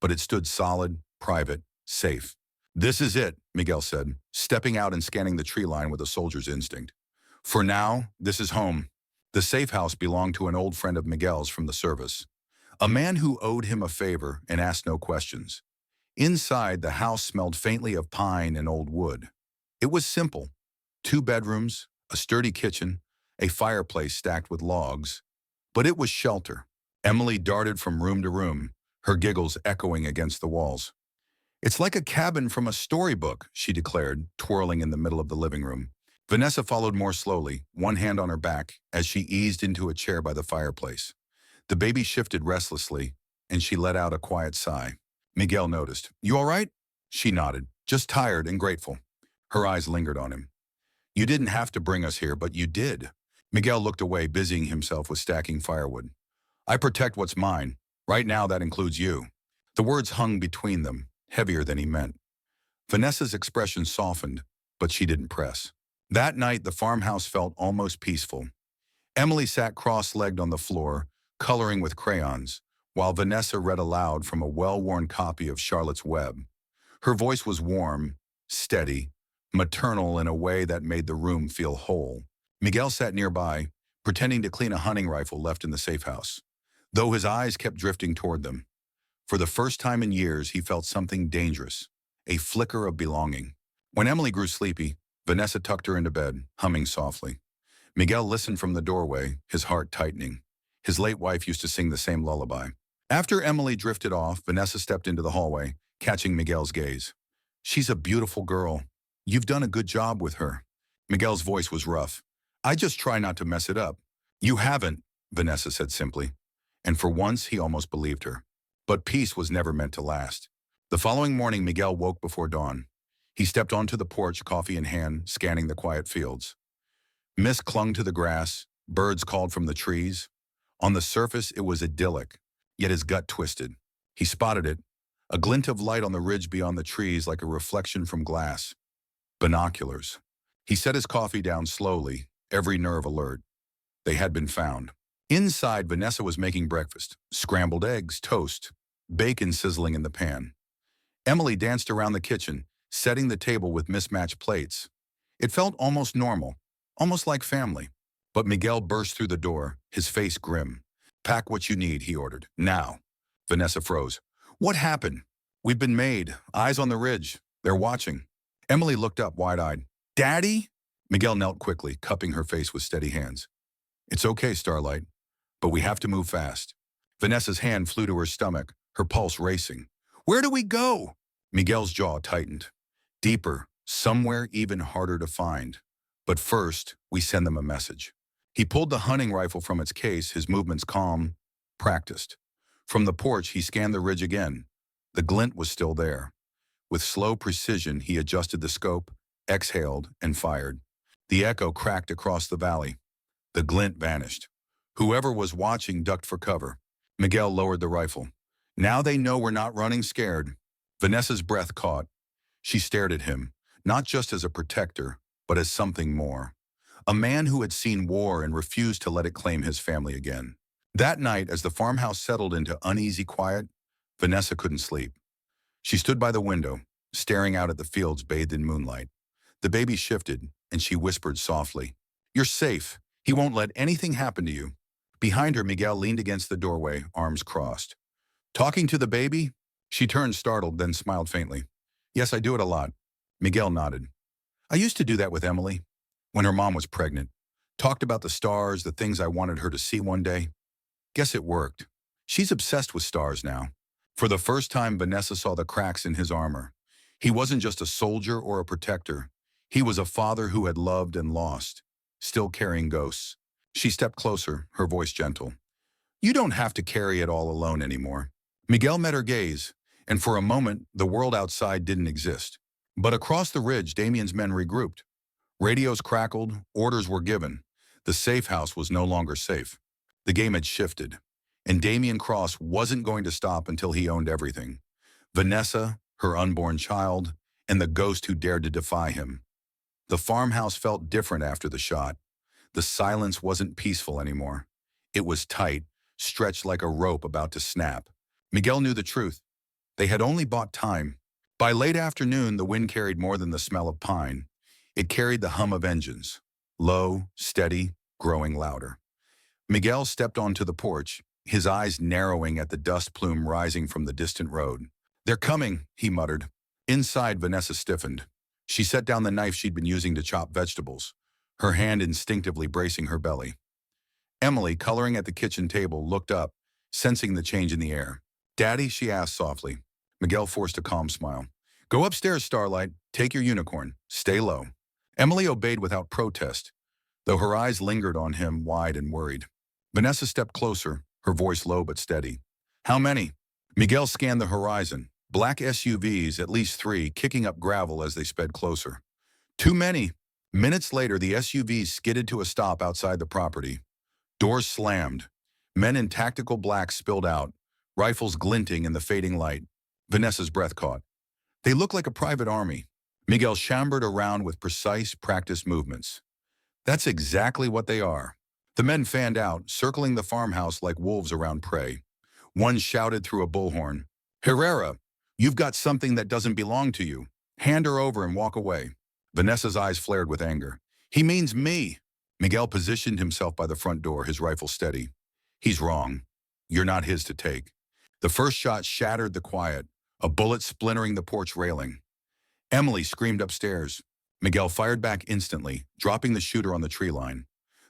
but it stood solid, private, safe. This is it, Miguel said, stepping out and scanning the tree line with a soldier's instinct. For now, this is home. The safe house belonged to an old friend of Miguel's from the service, a man who owed him a favor and asked no questions. Inside, the house smelled faintly of pine and old wood. It was simple. 2 bedrooms, a sturdy kitchen, a fireplace stacked with logs. But it was shelter. Emily darted from room to room, her giggles echoing against the walls. It's like a cabin from a storybook, she declared, twirling in the middle of the living room. Vanessa followed more slowly, one hand on her back, as she eased into a chair by the fireplace. The baby shifted restlessly, and she let out a quiet sigh. Miguel noticed. You all right? She nodded, just tired and grateful. Her eyes lingered on him. You didn't have to bring us here, but you did. Miguel looked away, busying himself with stacking firewood. I protect what's mine. Right now, that includes you. The words hung between them, heavier than he meant. Vanessa's expression softened, but she didn't press. That night, the farmhouse felt almost peaceful. Emily sat cross-legged on the floor, coloring with crayons, while Vanessa read aloud from a well-worn copy of Charlotte's Web. Her voice was warm, steady, maternal in a way that made the room feel whole. Miguel sat nearby, pretending to clean a hunting rifle left in the safe house, though his eyes kept drifting toward them. For the first time in years, he felt something dangerous, a flicker of belonging. When Emily grew sleepy, Vanessa tucked her into bed, humming softly. Miguel listened from the doorway, his heart tightening. His late wife used to sing the same lullaby. After Emily drifted off, Vanessa stepped into the hallway, catching Miguel's gaze. She's a beautiful girl. You've done a good job with her. Miguel's voice was rough. I just try not to mess it up. You haven't, Vanessa said simply. And for once, he almost believed her. But peace was never meant to last. The following morning, Miguel woke before dawn. He stepped onto the porch, coffee in hand, scanning the quiet fields. Mist clung to the grass, birds called from the trees. On the surface, it was idyllic, yet his gut twisted. He spotted it, a glint of light on the ridge beyond the trees like a reflection from glass. Binoculars. He set his coffee down slowly, every nerve alert. They had been found. Inside, Vanessa was making breakfast, scrambled eggs, toast, bacon sizzling in the pan. Emily danced around the kitchen, setting the table with mismatched plates. It felt almost normal, almost like family. But Miguel burst through the door, his face grim. "Pack what you need," he ordered. "Now." Vanessa froze. "What happened?" "We've been made. Eyes on the ridge. They're watching." Emily looked up wide-eyed. "Daddy?" Miguel knelt quickly, cupping her face with steady hands. "It's okay, Starlight, but we have to move fast." Vanessa's hand flew to her stomach, her pulse racing. "Where do we go?" Miguel's jaw tightened. "Deeper, somewhere even harder to find. But first, we send them a message." He pulled the hunting rifle from its case, his movements calm, practiced. From the porch, he scanned the ridge again. The glint was still there. With slow precision, he adjusted the scope, exhaled, and fired. The echo cracked across the valley. The glint vanished. Whoever was watching ducked for cover. Miguel lowered the rifle. "Now they know we're not running scared." Vanessa's breath caught. She stared at him, not just as a protector, but as something more. A man who had seen war and refused to let it claim his family again. That night, as the farmhouse settled into uneasy quiet, Vanessa couldn't sleep. She stood by the window, staring out at the fields bathed in moonlight. The baby shifted, and she whispered softly, "You're safe. He won't let anything happen to you." Behind her, Miguel leaned against the doorway, arms crossed. "Talking to the baby?" She turned startled, then smiled faintly. "Yes, I do it a lot." Miguel nodded. "I used to do that with Emily, when her mom was pregnant. Talked about the stars, the things I wanted her to see one day. Guess it worked. She's obsessed with stars now." For the first time, Vanessa saw the cracks in his armor. He wasn't just a soldier or a protector. He was a father who had loved and lost, still carrying ghosts. She stepped closer, her voice gentle. "You don't have to carry it all alone anymore." Miguel met her gaze, and for a moment, the world outside didn't exist. But across the ridge, Damien's men regrouped. Radios crackled, orders were given. The safe house was no longer safe. The game had shifted, and Damien Cross wasn't going to stop until he owned everything. Vanessa, her unborn child, and the ghost who dared to defy him. The farmhouse felt different after the shot. The silence wasn't peaceful anymore. It was tight, stretched like a rope about to snap. Miguel knew the truth. They had only bought time. By late afternoon, the wind carried more than the smell of pine. It carried the hum of engines. Low, steady, growing louder. Miguel stepped onto the porch, his eyes narrowing at the dust plume rising from the distant road. "They're coming," he muttered. Inside, Vanessa stiffened. She set down the knife she'd been using to chop vegetables, her hand instinctively bracing her belly. Emily, coloring at the kitchen table, looked up, sensing the change in the air. "Daddy?" she asked softly. Miguel forced a calm smile. "Go upstairs, Starlight. Take your unicorn. Stay low." Emily obeyed without protest, though her eyes lingered on him, wide and worried. Vanessa stepped closer, her voice low but steady. "How many?" Miguel scanned the horizon. Black SUVs, at least 3, kicking up gravel as they sped closer. "Too many." Minutes later, the SUVs skidded to a stop outside the property. Doors slammed. Men in tactical black spilled out, rifles glinting in the fading light. Vanessa's breath caught. They looked like a private army. Miguel chambered around with precise, practiced movements. "That's exactly what they are." The men fanned out, circling the farmhouse like wolves around prey. One shouted through a bullhorn, "Herrera, you've got something that doesn't belong to you. Hand her over and walk away." Vanessa's eyes flared with anger. "He means me." Miguel positioned himself by the front door, his rifle steady. "He's wrong. You're not his to take." The first shot shattered the quiet, a bullet splintering the porch railing. Emily screamed upstairs. Miguel fired back instantly, dropping the shooter on the tree line.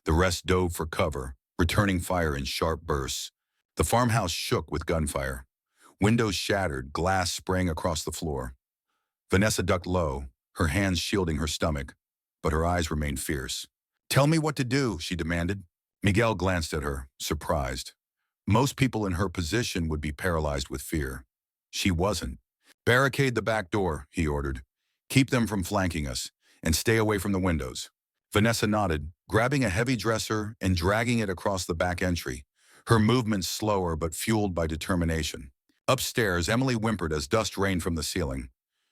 The rest dove for cover, returning fire in sharp bursts. The farmhouse shook with gunfire. Windows shattered, glass sprang across the floor. Vanessa ducked low, her hands shielding her stomach, but her eyes remained fierce. "Tell me what to do," she demanded. Miguel glanced at her, surprised. Most people in her position would be paralyzed with fear. She wasn't. Barricade the back door, he ordered. Keep them from flanking us, and stay away from the windows. Vanessa nodded, grabbing a heavy dresser and dragging it across the back entry, her movements slower but fueled by determination. Upstairs, Emily whimpered as dust rained from the ceiling.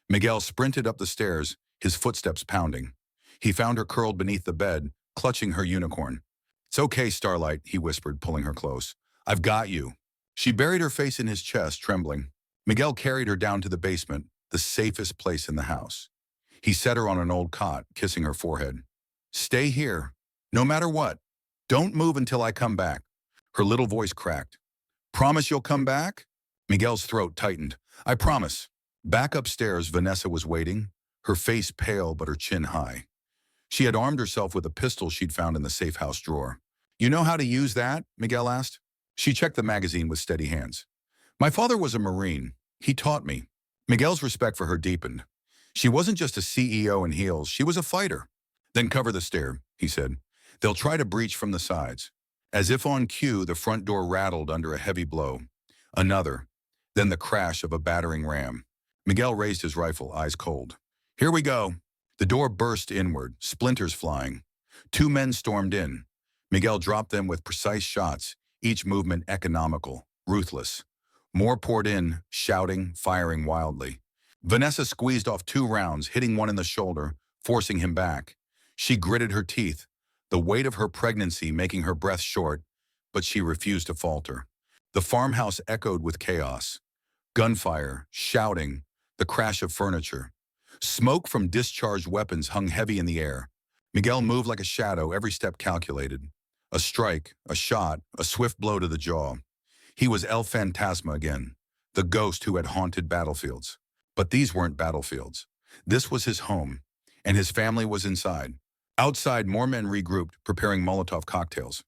Miguel sprinted up the stairs, his footsteps pounding. He found her curled beneath the bed, clutching her unicorn. "It's okay, Starlight," he whispered, pulling her close. "I've got you." She buried her face in his chest, trembling. Miguel carried her down to the basement, the safest place in the house. He set her on an old cot, kissing her forehead. "Stay here, no matter what. Don't move until I come back." Her little voice cracked. "Promise you'll come back?" Miguel's throat tightened. "I promise." Back upstairs, Vanessa was waiting, her face pale but her chin high. She had armed herself with a pistol she'd found in the safe house drawer. "You know how to use that?" Miguel asked. She checked the magazine with steady hands. "My father was a Marine. He taught me." Miguel's respect for her deepened. She wasn't just a CEO in heels, she was a fighter. "Then cover the stair," he said. "They'll try to breach from the sides." As if on cue, the front door rattled under a heavy blow. Another. Then the crash of a battering ram. Miguel raised his rifle, eyes cold. "Here we go." The door burst inward, splinters flying. Two men stormed in. Miguel dropped them with precise shots, each movement economical, ruthless. More poured in, shouting, firing wildly. Vanessa squeezed off 2 rounds, hitting one in the shoulder, forcing him back. She gritted her teeth, the weight of her pregnancy making her breath short, but she refused to falter. The farmhouse echoed with chaos. Gunfire, shouting, the crash of furniture. Smoke from discharged weapons hung heavy in the air. Miguel moved like a shadow, every step calculated. A strike, a shot, a swift blow to the jaw. He was El Fantasma again, the ghost who had haunted battlefields. But these weren't battlefields. This was his home, and his family was inside. Outside, more men regrouped, preparing Molotov cocktails.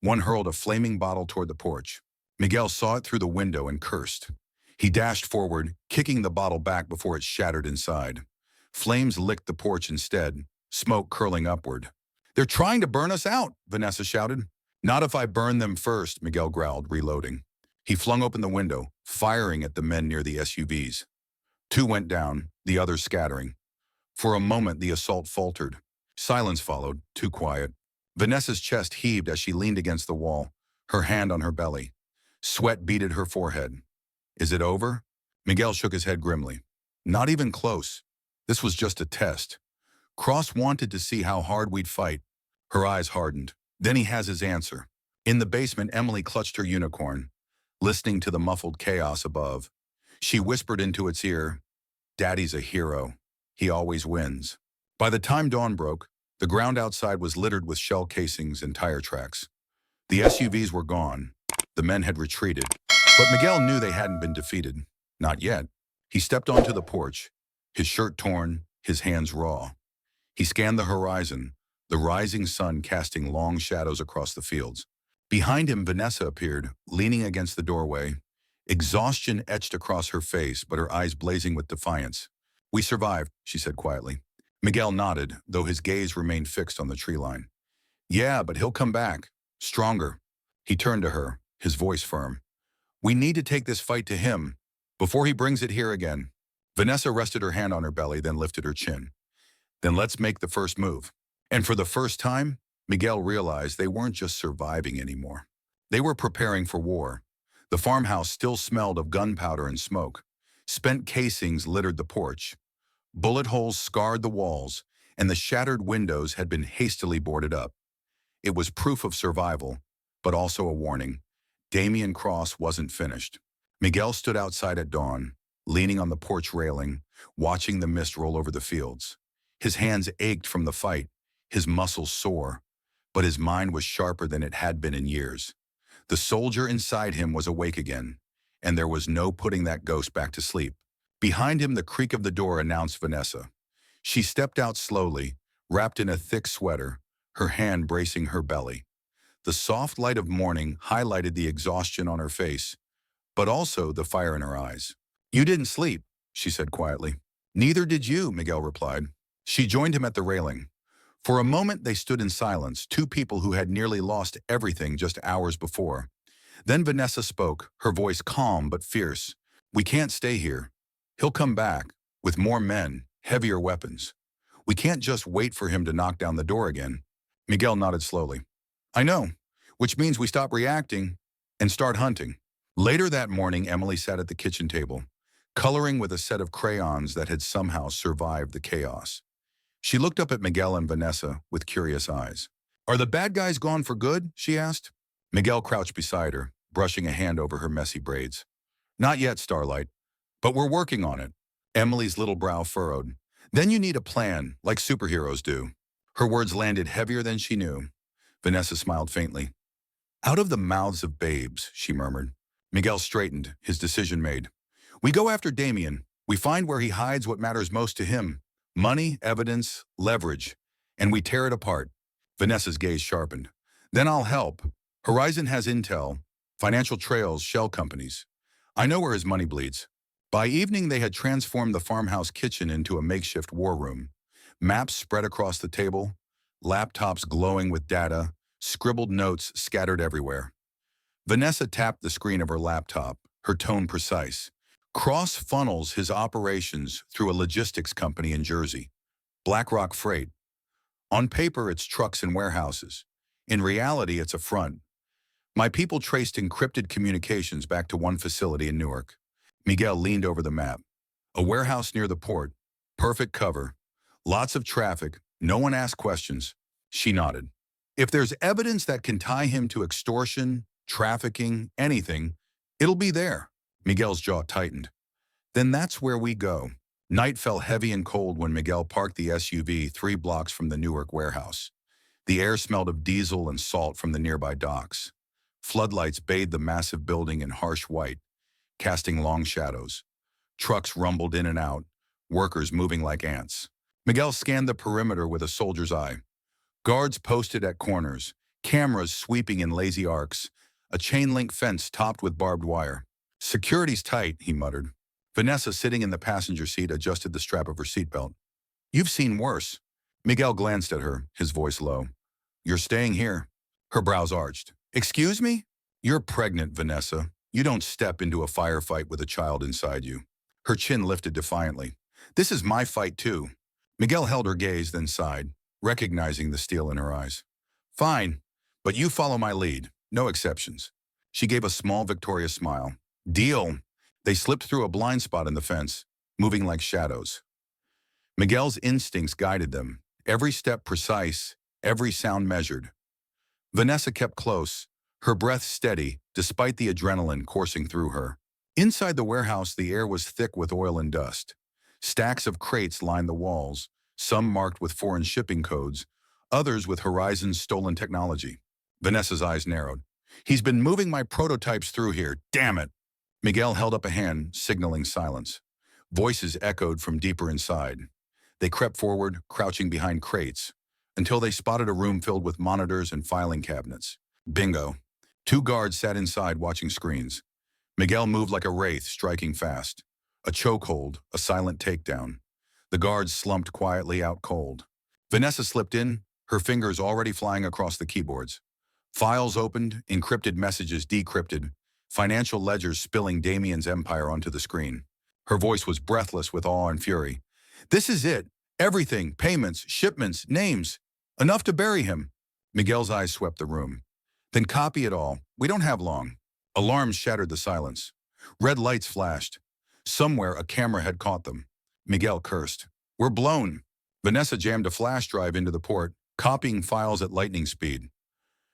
One hurled a flaming bottle toward the porch. Miguel saw it through the window and cursed. He dashed forward, kicking the bottle back before it shattered inside. Flames licked the porch instead, smoke curling upward. "They're trying to burn us out," Vanessa shouted. "Not if I burn them first," Miguel growled, reloading. He flung open the window, firing at the men near the SUVs. 2 went down, the others scattering. For a moment, the assault faltered. Silence followed, too quiet. Vanessa's chest heaved as she leaned against the wall, her hand on her belly. Sweat beaded her forehead. "Is it over?" Miguel shook his head grimly. "Not even close. This was just a test. Cross wanted to see how hard we'd fight." Her eyes hardened. "Then he has his answer." In the basement, Emily clutched her unicorn, listening to the muffled chaos above. She whispered into its ear, "Daddy's a hero. He always wins." By the time dawn broke, the ground outside was littered with shell casings and tire tracks. The SUVs were gone. The men had retreated. But Miguel knew they hadn't been defeated. Not yet. He stepped onto the porch, his shirt torn, his hands raw. He scanned the horizon, the rising sun casting long shadows across the fields. Behind him, Vanessa appeared, leaning against the doorway. Exhaustion etched across her face, but her eyes blazing with defiance. "We survived," she said quietly. Miguel nodded, though his gaze remained fixed on the tree line. "Yeah, but he'll come back. Stronger." He turned to her, his voice firm. "We need to take this fight to him, before he brings it here again." Vanessa rested her hand on her belly, then lifted her chin. "Then let's make the first move." And for the first time, Miguel realized they weren't just surviving anymore. They were preparing for war. The farmhouse still smelled of gunpowder and smoke. Spent casings littered the porch. Bullet holes scarred the walls, and the shattered windows had been hastily boarded up. It was proof of survival, but also a warning. Damian Cross wasn't finished. Miguel stood outside at dawn, leaning on the porch railing, watching the mist roll over the fields. His hands ached from the fight, his muscles sore, but his mind was sharper than it had been in years. The soldier inside him was awake again, and there was no putting that ghost back to sleep. Behind him, the creak of the door announced Vanessa. She stepped out slowly, wrapped in a thick sweater, her hand bracing her belly. The soft light of morning highlighted the exhaustion on her face, but also the fire in her eyes. "You didn't sleep," she said quietly. "Neither did you," Miguel replied. She joined him at the railing. For a moment, they stood in silence, 2 people who had nearly lost everything just hours before. Then Vanessa spoke, her voice calm but fierce. "We can't stay here. He'll come back with more men, heavier weapons. We can't just wait for him to knock down the door again. Miguel nodded slowly. I know, which means we stop reacting and start hunting. Later that morning, Emily sat at the kitchen table, coloring with a set of crayons that had somehow survived the chaos. She looked up at Miguel and Vanessa with curious eyes. Are the bad guys gone for good? She asked. Miguel crouched beside her, brushing a hand over her messy braids. Not yet, Starlight, but we're working on it. Emily's little brow furrowed. Then you need a plan, like superheroes do. Her words landed heavier than she knew. Vanessa smiled faintly. Out of the mouths of babes, she murmured. Miguel straightened, his decision made. We go after Damien. We find where he hides what matters most to him. Money, evidence, leverage. And we tear it apart. Vanessa's gaze sharpened. Then I'll help. Horizon has intel, financial trails, shell companies. I know where his money bleeds. By evening, they had transformed the farmhouse kitchen into a makeshift war room. Maps spread across the table, laptops glowing with data, scribbled notes scattered everywhere. Vanessa tapped the screen of her laptop, her tone precise. Cross funnels his operations through a logistics company in Jersey, BlackRock Freight. On paper, it's trucks and warehouses. In reality, it's a front. My people traced encrypted communications back to one facility in Newark. Miguel leaned over the map. A warehouse near the port. Perfect cover. Lots of traffic. No one asked questions. She nodded. If there's evidence that can tie him to extortion, trafficking, anything, it'll be there. Miguel's jaw tightened. Then that's where we go. Night fell heavy and cold when Miguel parked the SUV 3 blocks from the Newark warehouse. The air smelled of diesel and salt from the nearby docks. Floodlights bathed the massive building in harsh white, casting long shadows. Trucks rumbled in and out, workers moving like ants. Miguel scanned the perimeter with a soldier's eye. Guards posted at corners, cameras sweeping in lazy arcs, a chain-link fence topped with barbed wire. Security's tight, he muttered. Vanessa, sitting in the passenger seat, adjusted the strap of her seatbelt. You've seen worse. Miguel glanced at her, his voice low. You're staying here. Her brows arched. Excuse me? You're pregnant, Vanessa. You don't step into a firefight with a child inside you. Her chin lifted defiantly. This is my fight, too. Miguel held her gaze, then sighed, recognizing the steel in her eyes. Fine, but you follow my lead. No exceptions. She gave a small, victorious smile. Deal. They slipped through a blind spot in the fence, moving like shadows. Miguel's instincts guided them, every step precise, every sound measured. Vanessa kept close, her breath steady, despite the adrenaline coursing through her. Inside the warehouse, the air was thick with oil and dust. Stacks of crates lined the walls, some marked with foreign shipping codes, others with Horizon's stolen technology. Vanessa's eyes narrowed. He's been moving my prototypes through here, damn it! Miguel held up a hand, signaling silence. Voices echoed from deeper inside. They crept forward, crouching behind crates, until they spotted a room filled with monitors and filing cabinets. Bingo. 2 guards sat inside watching screens. Miguel moved like a wraith, striking fast. A chokehold, a silent takedown. The guards slumped quietly out cold. Vanessa slipped in, her fingers already flying across the keyboards. Files opened, encrypted messages decrypted, financial ledgers spilling Damien's empire onto the screen. Her voice was breathless with awe and fury. This is it. Everything, payments, shipments, names. Enough to bury him. Miguel's eyes swept the room. Then copy it all. We don't have long. Alarms shattered the silence. Red lights flashed. Somewhere a camera had caught them. Miguel cursed. We're blown. Vanessa jammed a flash drive into the port, copying files at lightning speed.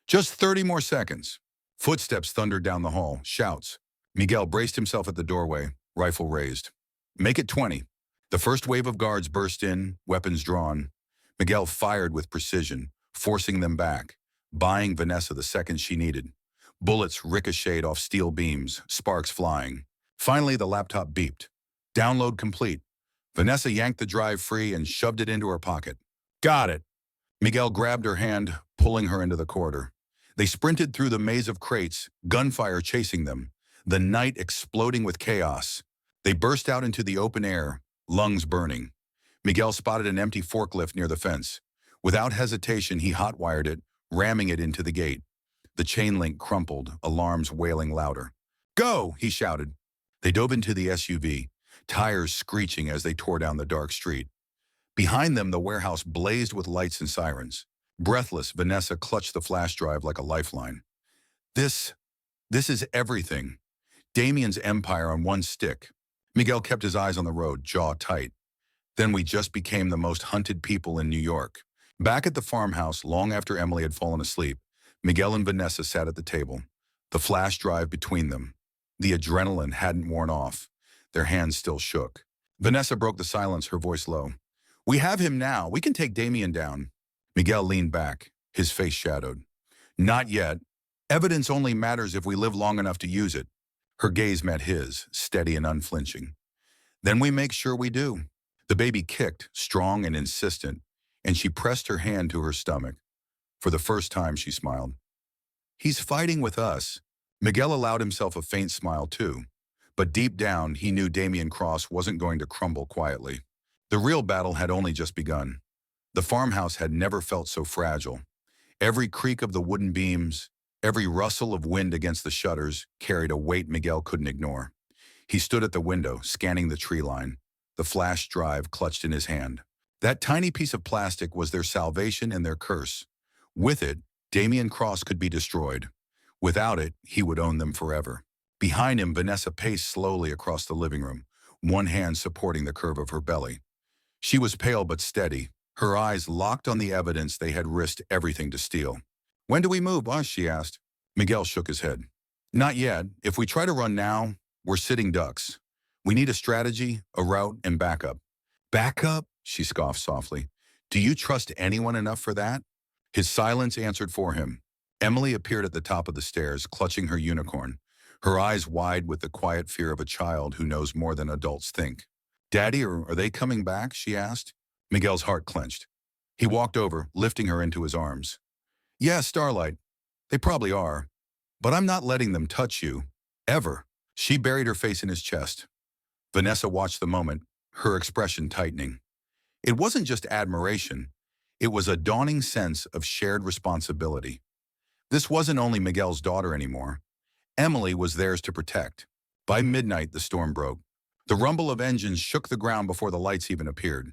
Just 30 more seconds. Footsteps thundered down the hall, shouts. Miguel braced himself at the doorway, rifle raised. Make it 20. The first wave of guards burst in, weapons drawn. Miguel fired with precision, forcing them back, buying Vanessa the seconds she needed. Bullets ricocheted off steel beams, sparks flying. Finally, the laptop beeped. Download complete. Vanessa yanked the drive free and shoved it into her pocket. Got it. Miguel grabbed her hand, pulling her into the corridor. They sprinted through the maze of crates, gunfire chasing them, the night exploding with chaos. They burst out into the open air, lungs burning. Miguel spotted an empty forklift near the fence. Without hesitation, he hotwired it, ramming it into the gate. The chain link crumpled, alarms wailing louder. Go, he shouted. They dove into the SUV. tires screeching as they tore down the dark street. Behind them, the warehouse blazed with lights and sirens. Breathless, Vanessa clutched the flash drive like a lifeline. This, this is everything. Damien's empire on one stick. Miguel kept his eyes on the road, jaw tight. Then we just became the most hunted people in New York. Back at the farmhouse, long after Emily had fallen asleep, Miguel and Vanessa sat at the table, the flash drive between them. The adrenaline hadn't worn off. Their hands still shook. Vanessa broke the silence, her voice low. We have him now. We can take Damien down. Miguel leaned back, his face shadowed. Not yet. Evidence only matters if we live long enough to use it. Her gaze met his, steady and unflinching. Then we make sure we do. The baby kicked, strong and insistent, and she pressed her hand to her stomach. For the first time, she smiled. He's fighting with us. Miguel allowed himself a faint smile, too. But deep down, he knew Damien Cross wasn't going to crumble quietly. The real battle had only just begun. The farmhouse had never felt so fragile. Every creak of the wooden beams, every rustle of wind against the shutters carried a weight Miguel couldn't ignore. He stood at the window, scanning the tree line, the flash drive clutched in his hand. That tiny piece of plastic was their salvation and their curse. With it, Damien Cross could be destroyed. Without it, he would own them forever. Behind him, Vanessa paced slowly across the living room, one hand supporting the curve of her belly. She was pale but steady, her eyes locked on the evidence they had risked everything to steal. When do we move, boss? She asked. Miguel shook his head. Not yet. If we try to run now, we're sitting ducks. We need a strategy, a route, and backup. Backup? She scoffed softly. Do you trust anyone enough for that? His silence answered for him. Emily appeared at the top of the stairs, clutching her unicorn, her eyes wide with the quiet fear of a child who knows more than adults think. Daddy, are they coming back? She asked. Miguel's heart clenched. He walked over, lifting her into his arms. Yeah, Starlight. They probably are. But I'm not letting them touch you. Ever. She buried her face in his chest. Vanessa watched the moment, her expression tightening. It wasn't just admiration. It was a dawning sense of shared responsibility. This wasn't only Miguel's daughter anymore. Emily was theirs to protect. By midnight, the storm broke. The rumble of engines shook the ground before the lights even appeared.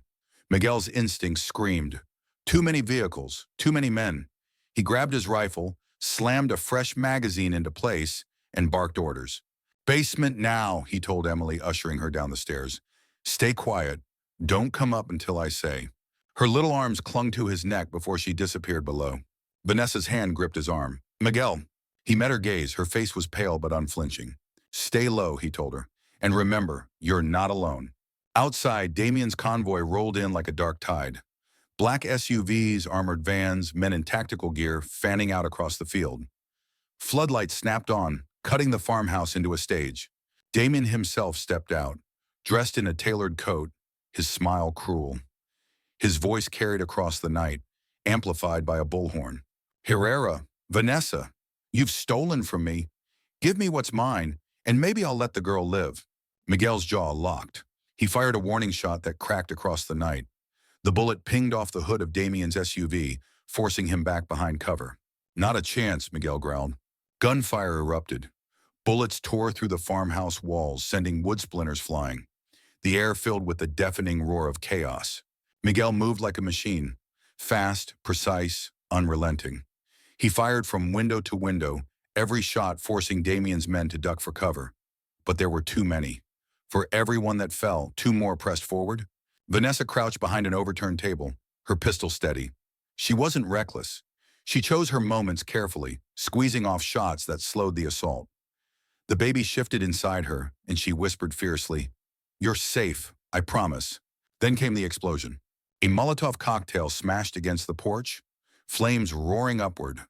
Miguel's instincts screamed. Too many vehicles, too many men. He grabbed his rifle, slammed a fresh magazine into place, and barked orders. Basement now, he told Emily, ushering her down the stairs. Stay quiet. Don't come up until I say. Her little arms clung to his neck before she disappeared below. Vanessa's hand gripped his arm. Miguel. He met her gaze. Her face was pale but unflinching. Stay low, he told her. And remember, you're not alone. Outside, Damien's convoy rolled in like a dark tide. Black SUVs, armored vans, men in tactical gear fanning out across the field. Floodlights snapped on, cutting the farmhouse into a stage. Damien himself stepped out, dressed in a tailored coat, his smile cruel. His voice carried across the night, amplified by a bullhorn. Herrera, Vanessa, you've stolen from me. Give me what's mine, and maybe I'll let the girl live. Miguel's jaw locked. He fired a warning shot that cracked across the night. The bullet pinged off the hood of Damien's SUV, forcing him back behind cover. Not a chance, Miguel growled. Gunfire erupted. Bullets tore through the farmhouse walls, sending wood splinters flying. The air filled with the deafening roar of chaos. Miguel moved like a machine, fast, precise, unrelenting. He fired from window to window, every shot forcing Damien's men to duck for cover. But there were too many. For every one that fell, two more pressed forward. Vanessa crouched behind an overturned table, her pistol steady. She wasn't reckless. She chose her moments carefully, squeezing off shots that slowed the assault. The baby shifted inside her, and she whispered fiercely, "You're safe, I promise." Then came the explosion. A Molotov cocktail smashed against the porch, flames roaring upward.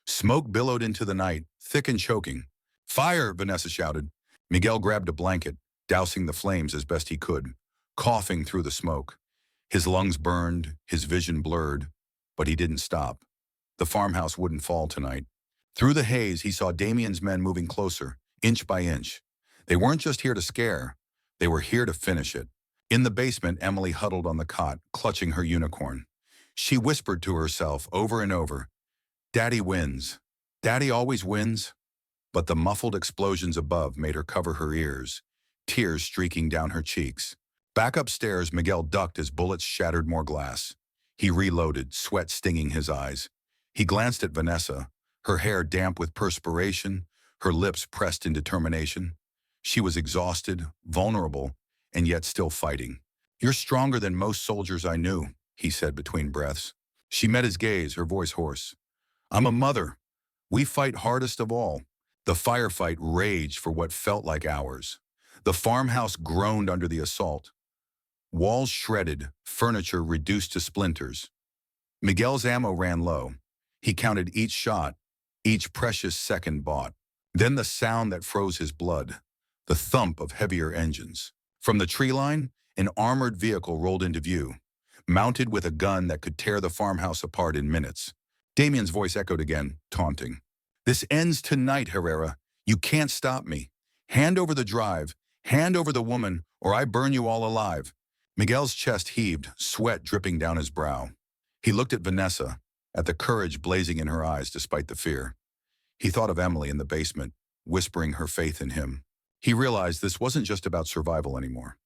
Smoke billowed into the night, thick and choking. "Fire!" Vanessa shouted. Miguel grabbed a blanket, dousing the flames as best he could, coughing through the smoke. His lungs burned, his vision blurred, but he didn't stop. The farmhouse wouldn't fall tonight. Through the haze, he saw Damien's men moving closer, inch by inch. They weren't just here to scare. They were here to finish it. In the basement, Emily huddled on the cot, clutching her unicorn. She whispered to herself over and over, "Daddy wins. Daddy always wins." But the muffled explosions above made her cover her ears. tears streaking down her cheeks. Back upstairs, Miguel ducked as bullets shattered more glass. He reloaded, sweat stinging his eyes. He glanced at Vanessa, her hair damp with perspiration, her lips pressed in determination. She was exhausted, vulnerable, and yet still fighting. "You're stronger than most soldiers I knew," he said between breaths. She met his gaze, her voice hoarse. "I'm a mother. We fight hardest of all." The firefight raged for what felt like hours. The farmhouse groaned under the assault. Walls shredded, furniture reduced to splinters. Miguel's ammo ran low. He counted each shot, each precious second bought. Then the sound that froze his blood, the thump of heavier engines. From the tree line, an armored vehicle rolled into view, mounted with a gun that could tear the farmhouse apart in minutes. Damien's voice echoed again, taunting. "This ends tonight, Herrera. You can't stop me. Hand over the drive, hand over the woman, or I burn you all alive." Miguel's chest heaved, sweat dripping down his brow. He looked at Vanessa, at the courage blazing in her eyes despite the fear. He thought of Emily in the basement, whispering her faith in him. He realized this wasn't just about survival anymore.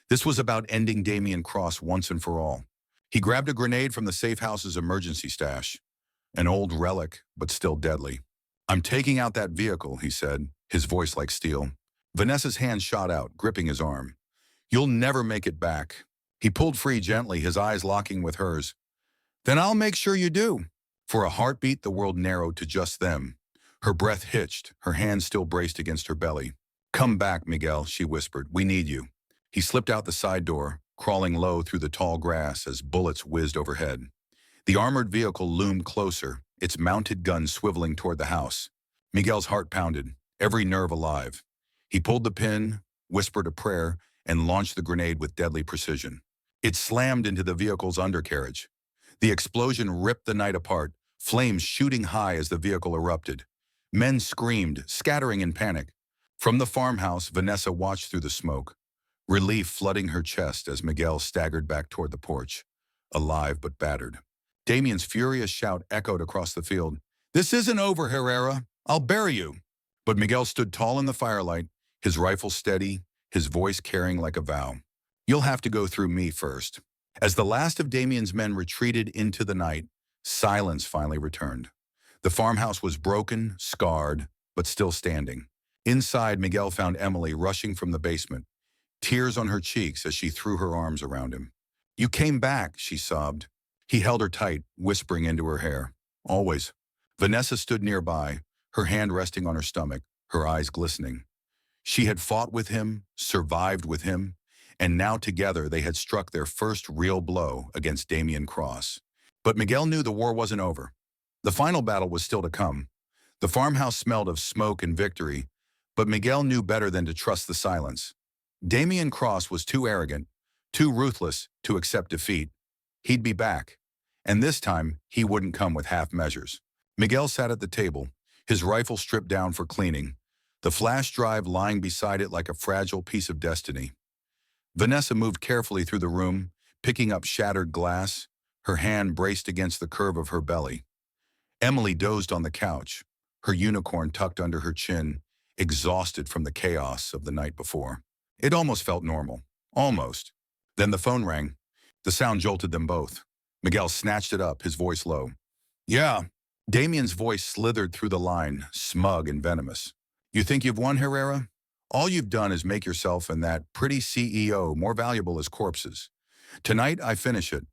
This was about ending Damien Cross once and for all. He grabbed a grenade from the safe house's emergency stash, an old relic, but still deadly. "I'm taking out that vehicle," he said, his voice like steel. Vanessa's hand shot out, gripping his arm. "You'll never make it back." He pulled free gently, his eyes locking with hers. "Then I'll make sure you do." For a heartbeat, the world narrowed to just them. Her breath hitched, her hands still braced against her belly. "Come back, Miguel," she whispered. "We need you." He slipped out the side door, crawling low through the tall grass as bullets whizzed overhead. The armored vehicle loomed closer, its mounted gun swiveling toward the house. Miguel's heart pounded, every nerve alive. He pulled the pin, whispered a prayer, and launched the grenade with deadly precision. It slammed into the vehicle's undercarriage. The explosion ripped the night apart, flames shooting high as the vehicle erupted. Men screamed, scattering in panic. From the farmhouse, Vanessa watched through the smoke, relief flooding her chest as Miguel staggered back toward the porch, alive but battered. Damien's furious shout echoed across the field. "This isn't over, Herrera. I'll bury you." But Miguel stood tall in the firelight, his rifle steady, his voice carrying like a vow. "You'll have to go through me first." As the last of Damien's men retreated into the night, silence finally returned. The farmhouse was broken, scarred, but still standing. Inside, Miguel found Emily rushing from the basement, tears on her cheeks as she threw her arms around him. "You came back," she sobbed. He held her tight, whispering into her hair. "Always." Vanessa stood nearby, her hand resting on her stomach, her eyes glistening. She had fought with him, survived with him, and now together they had struck their first real blow against Damien Cross. But Miguel knew the war wasn't over. The final battle was still to come. The farmhouse smelled of smoke and victory, but Miguel knew better than to trust the silence. Damien Cross was too arrogant, too ruthless to accept defeat. He'd be back, and this time he wouldn't come with half measures. Miguel sat at the table, his rifle stripped down for cleaning, the flash drive lying beside it like a fragile piece of destiny. Vanessa moved carefully through the room, picking up shattered glass, her hand braced against the curve of her belly. Emily dozed on the couch, her unicorn tucked under her chin, exhausted from the chaos of the night before. It almost felt normal. Almost. Then the phone rang. The sound jolted them both. Miguel snatched it up, his voice low. "Yeah." Damien's voice slithered through the line, smug and venomous. "You think you've won, Herrera? All you've done is make yourself and that pretty CEO more valuable as corpses. Tonight, I finish it.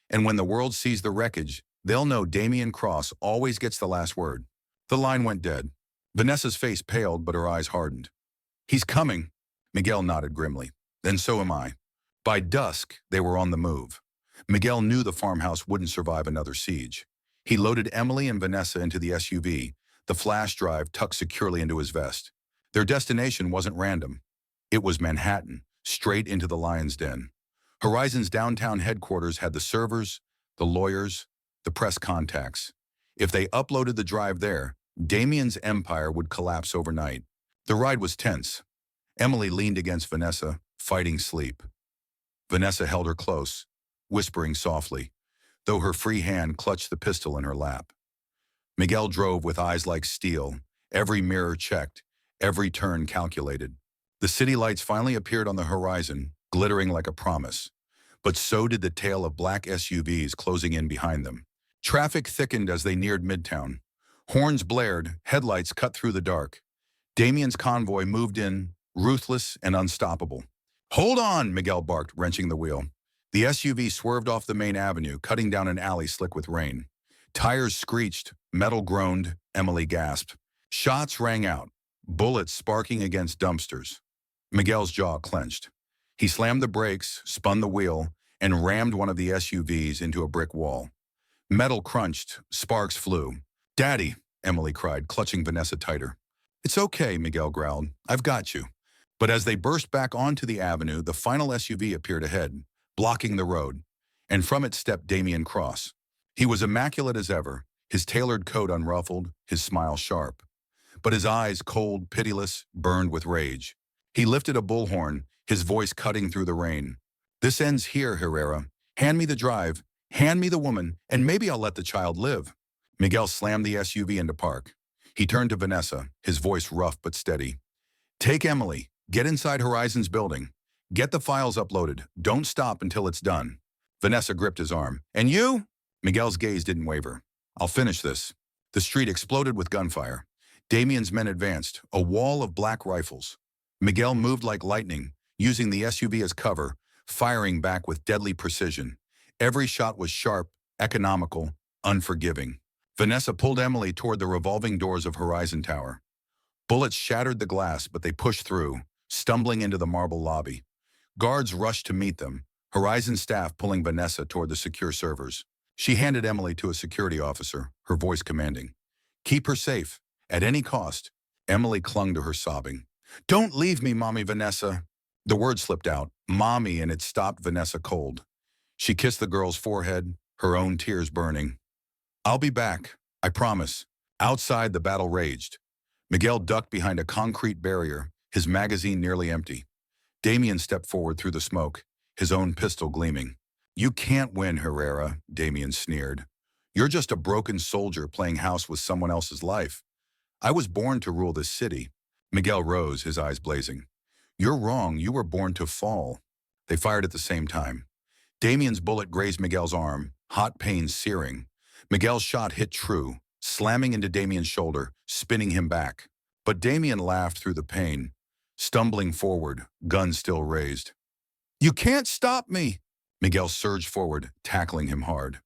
And when the world sees the wreckage, they'll know Damien Cross always gets the last word." The line went dead. Vanessa's face paled, but her eyes hardened. "He's coming." Miguel nodded grimly. "Then so am I." By dusk, they were on the move. Miguel knew the farmhouse wouldn't survive another siege. He loaded Emily and Vanessa into the SUV, the flash drive tucked securely into his vest. Their destination wasn't random. It was Manhattan, straight into the Lion's Den. Horizon's downtown headquarters had the servers, the lawyers, the press contacts. If they uploaded the drive there, Damien's empire would collapse overnight. The ride was tense. Emily leaned against Vanessa, fighting sleep. Vanessa held her close, whispering softly, though her free hand clutched the pistol in her lap. Miguel drove with eyes like steel, every mirror checked, every turn calculated. The city lights finally appeared on the horizon, glittering like a promise. But so did the tail of black SUVs closing in behind them. Traffic thickened as they neared Midtown. Horns blared, headlights cut through the dark. Damien's convoy moved in, ruthless and unstoppable. "Hold on," Miguel barked, wrenching the wheel. The SUV swerved off the main avenue, cutting down an alley slick with rain. Tires screeched, metal groaned, Emily gasped. Shots rang out, bullets sparking against dumpsters. Miguel's jaw clenched. He slammed the brakes, spun the wheel, and rammed one of the SUVs into a brick wall. Metal crunched, sparks flew. "Daddy," Emily cried, clutching Vanessa tighter. "It's okay," Miguel growled. "I've got you." But as they burst back onto the avenue, the final SUV appeared ahead, blocking the road, and from it stepped Damien Cross. He was immaculate as ever, his tailored coat unruffled, his smile sharp. But his eyes, cold, pitiless, burned with rage. He lifted a bullhorn, his voice cutting through the rain. "This ends here, Herrera. Hand me the drive, hand me the woman, and maybe I'll let the child live." Miguel slammed the SUV into park. He turned to Vanessa, his voice rough but steady. "Take Emily. Get inside Horizon's building. Get the files uploaded. Don't stop until it's done." Vanessa gripped his arm. "And you?" Miguel's gaze didn't waver. "I'll finish this." The street exploded with gunfire. Damien's men advanced, a wall of black rifles. Miguel moved like lightning, using the SUV as cover, firing back with deadly precision. Every shot was sharp, economical, unforgiving. Vanessa pulled Emily toward the revolving doors of Horizon Tower. Bullets shattered the glass, but they pushed through, stumbling into the marble lobby. Guards rushed to meet them, Horizon staff pulling Vanessa toward the secure servers. She handed Emily to a security officer, her voice commanding. "Keep her safe, at any cost." Emily clung to her, sobbing. "Don't leave me, Mommy Vanessa." The word slipped out, "Mommy," and it stopped Vanessa cold. She kissed the girl's forehead, her own tears burning. "I'll be back, I promise." Outside, the battle raged. Miguel ducked behind a concrete barrier, his magazine nearly empty. Damien stepped forward through the smoke, his own pistol gleaming. "You can't win, Herrera," Damien sneered. "You're just a broken soldier playing house with someone else's life. I was born to rule this city." Miguel rose, his eyes blazing. "You're wrong. You were born to fall." They fired at the same time. Damien's bullet grazed Miguel's arm, hot pain searing. Miguel's shot hit true, slamming into Damien's shoulder, spinning him back. But Damien laughed through the pain, stumbling forward, gun still raised. "You can't stop me!" Miguel surged forward, tackling him hard.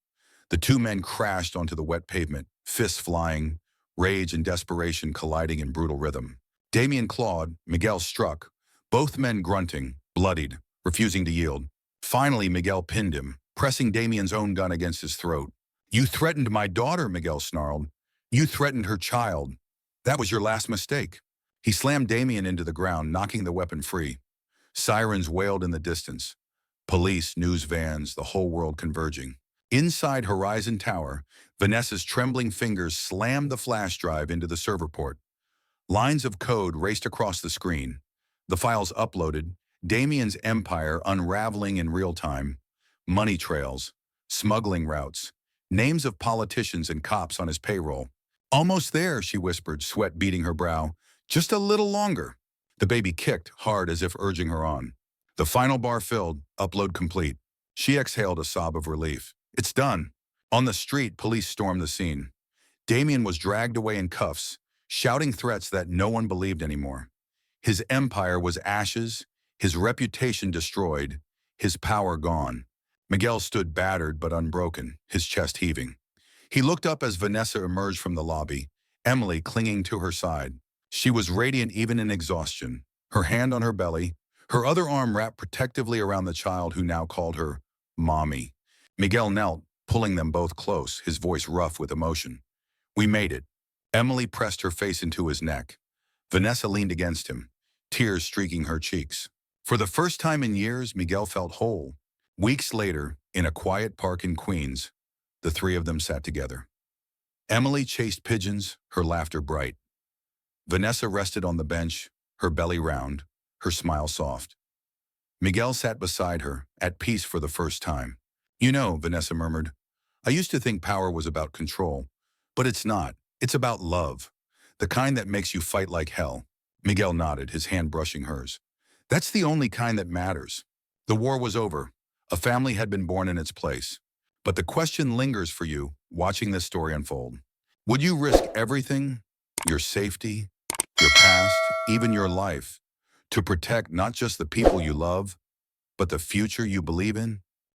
The two men crashed onto the wet pavement, fists flying, rage and desperation colliding in brutal rhythm. Damien clawed, Miguel struck, both men grunting, bloodied, refusing to yield. Finally, Miguel pinned him, pressing Damien's own gun against his throat. "You threatened my daughter," Miguel snarled. "You threatened her child. That was your last mistake." He slammed Damien into the ground, knocking the weapon free. Sirens wailed in the distance. Police, news vans, the whole world converging. Inside Horizon Tower, Vanessa's trembling fingers slammed the flash drive into the server port. Lines of code raced across the screen. The files uploaded, Damien's empire unraveling in real time. Money trails, smuggling routes, names of politicians and cops on his payroll. "Almost there," she whispered, sweat beading her brow. "Just a little longer." The baby kicked, hard as if urging her on. The final bar filled, upload complete. She exhaled a sob of relief. "It's done." On the street, police stormed the scene. Damien was dragged away in cuffs, shouting threats that no one believed anymore. His empire was ashes, his reputation destroyed, his power gone. Miguel stood battered but unbroken, his chest heaving. He looked up as Vanessa emerged from the lobby, Emily clinging to her side. She was radiant even in exhaustion, her hand on her belly, her other arm wrapped protectively around the child who now called her Mommy. Miguel knelt, pulling them both close, his voice rough with emotion. "We made it." Emily pressed her face into his neck. Vanessa leaned against him, tears streaking her cheeks. For the first time in years, Miguel felt whole. Weeks later, in a quiet park in Queens, the three of them sat together. Emily chased pigeons, her laughter bright. Vanessa rested on the bench, her belly round, her smile soft. Miguel sat beside her, at peace for the first time. "You know," Vanessa murmured, "I used to think power was about control. But it's not. It's about love. The kind that makes you fight like hell." Miguel nodded, his hand brushing hers. That's the only kind that matters. The war was over. A family had been born in its place. But the question lingers for you, watching this story unfold. Would you risk everything, your safety, your past, even your life, to protect not just the people you love, but the future you believe in?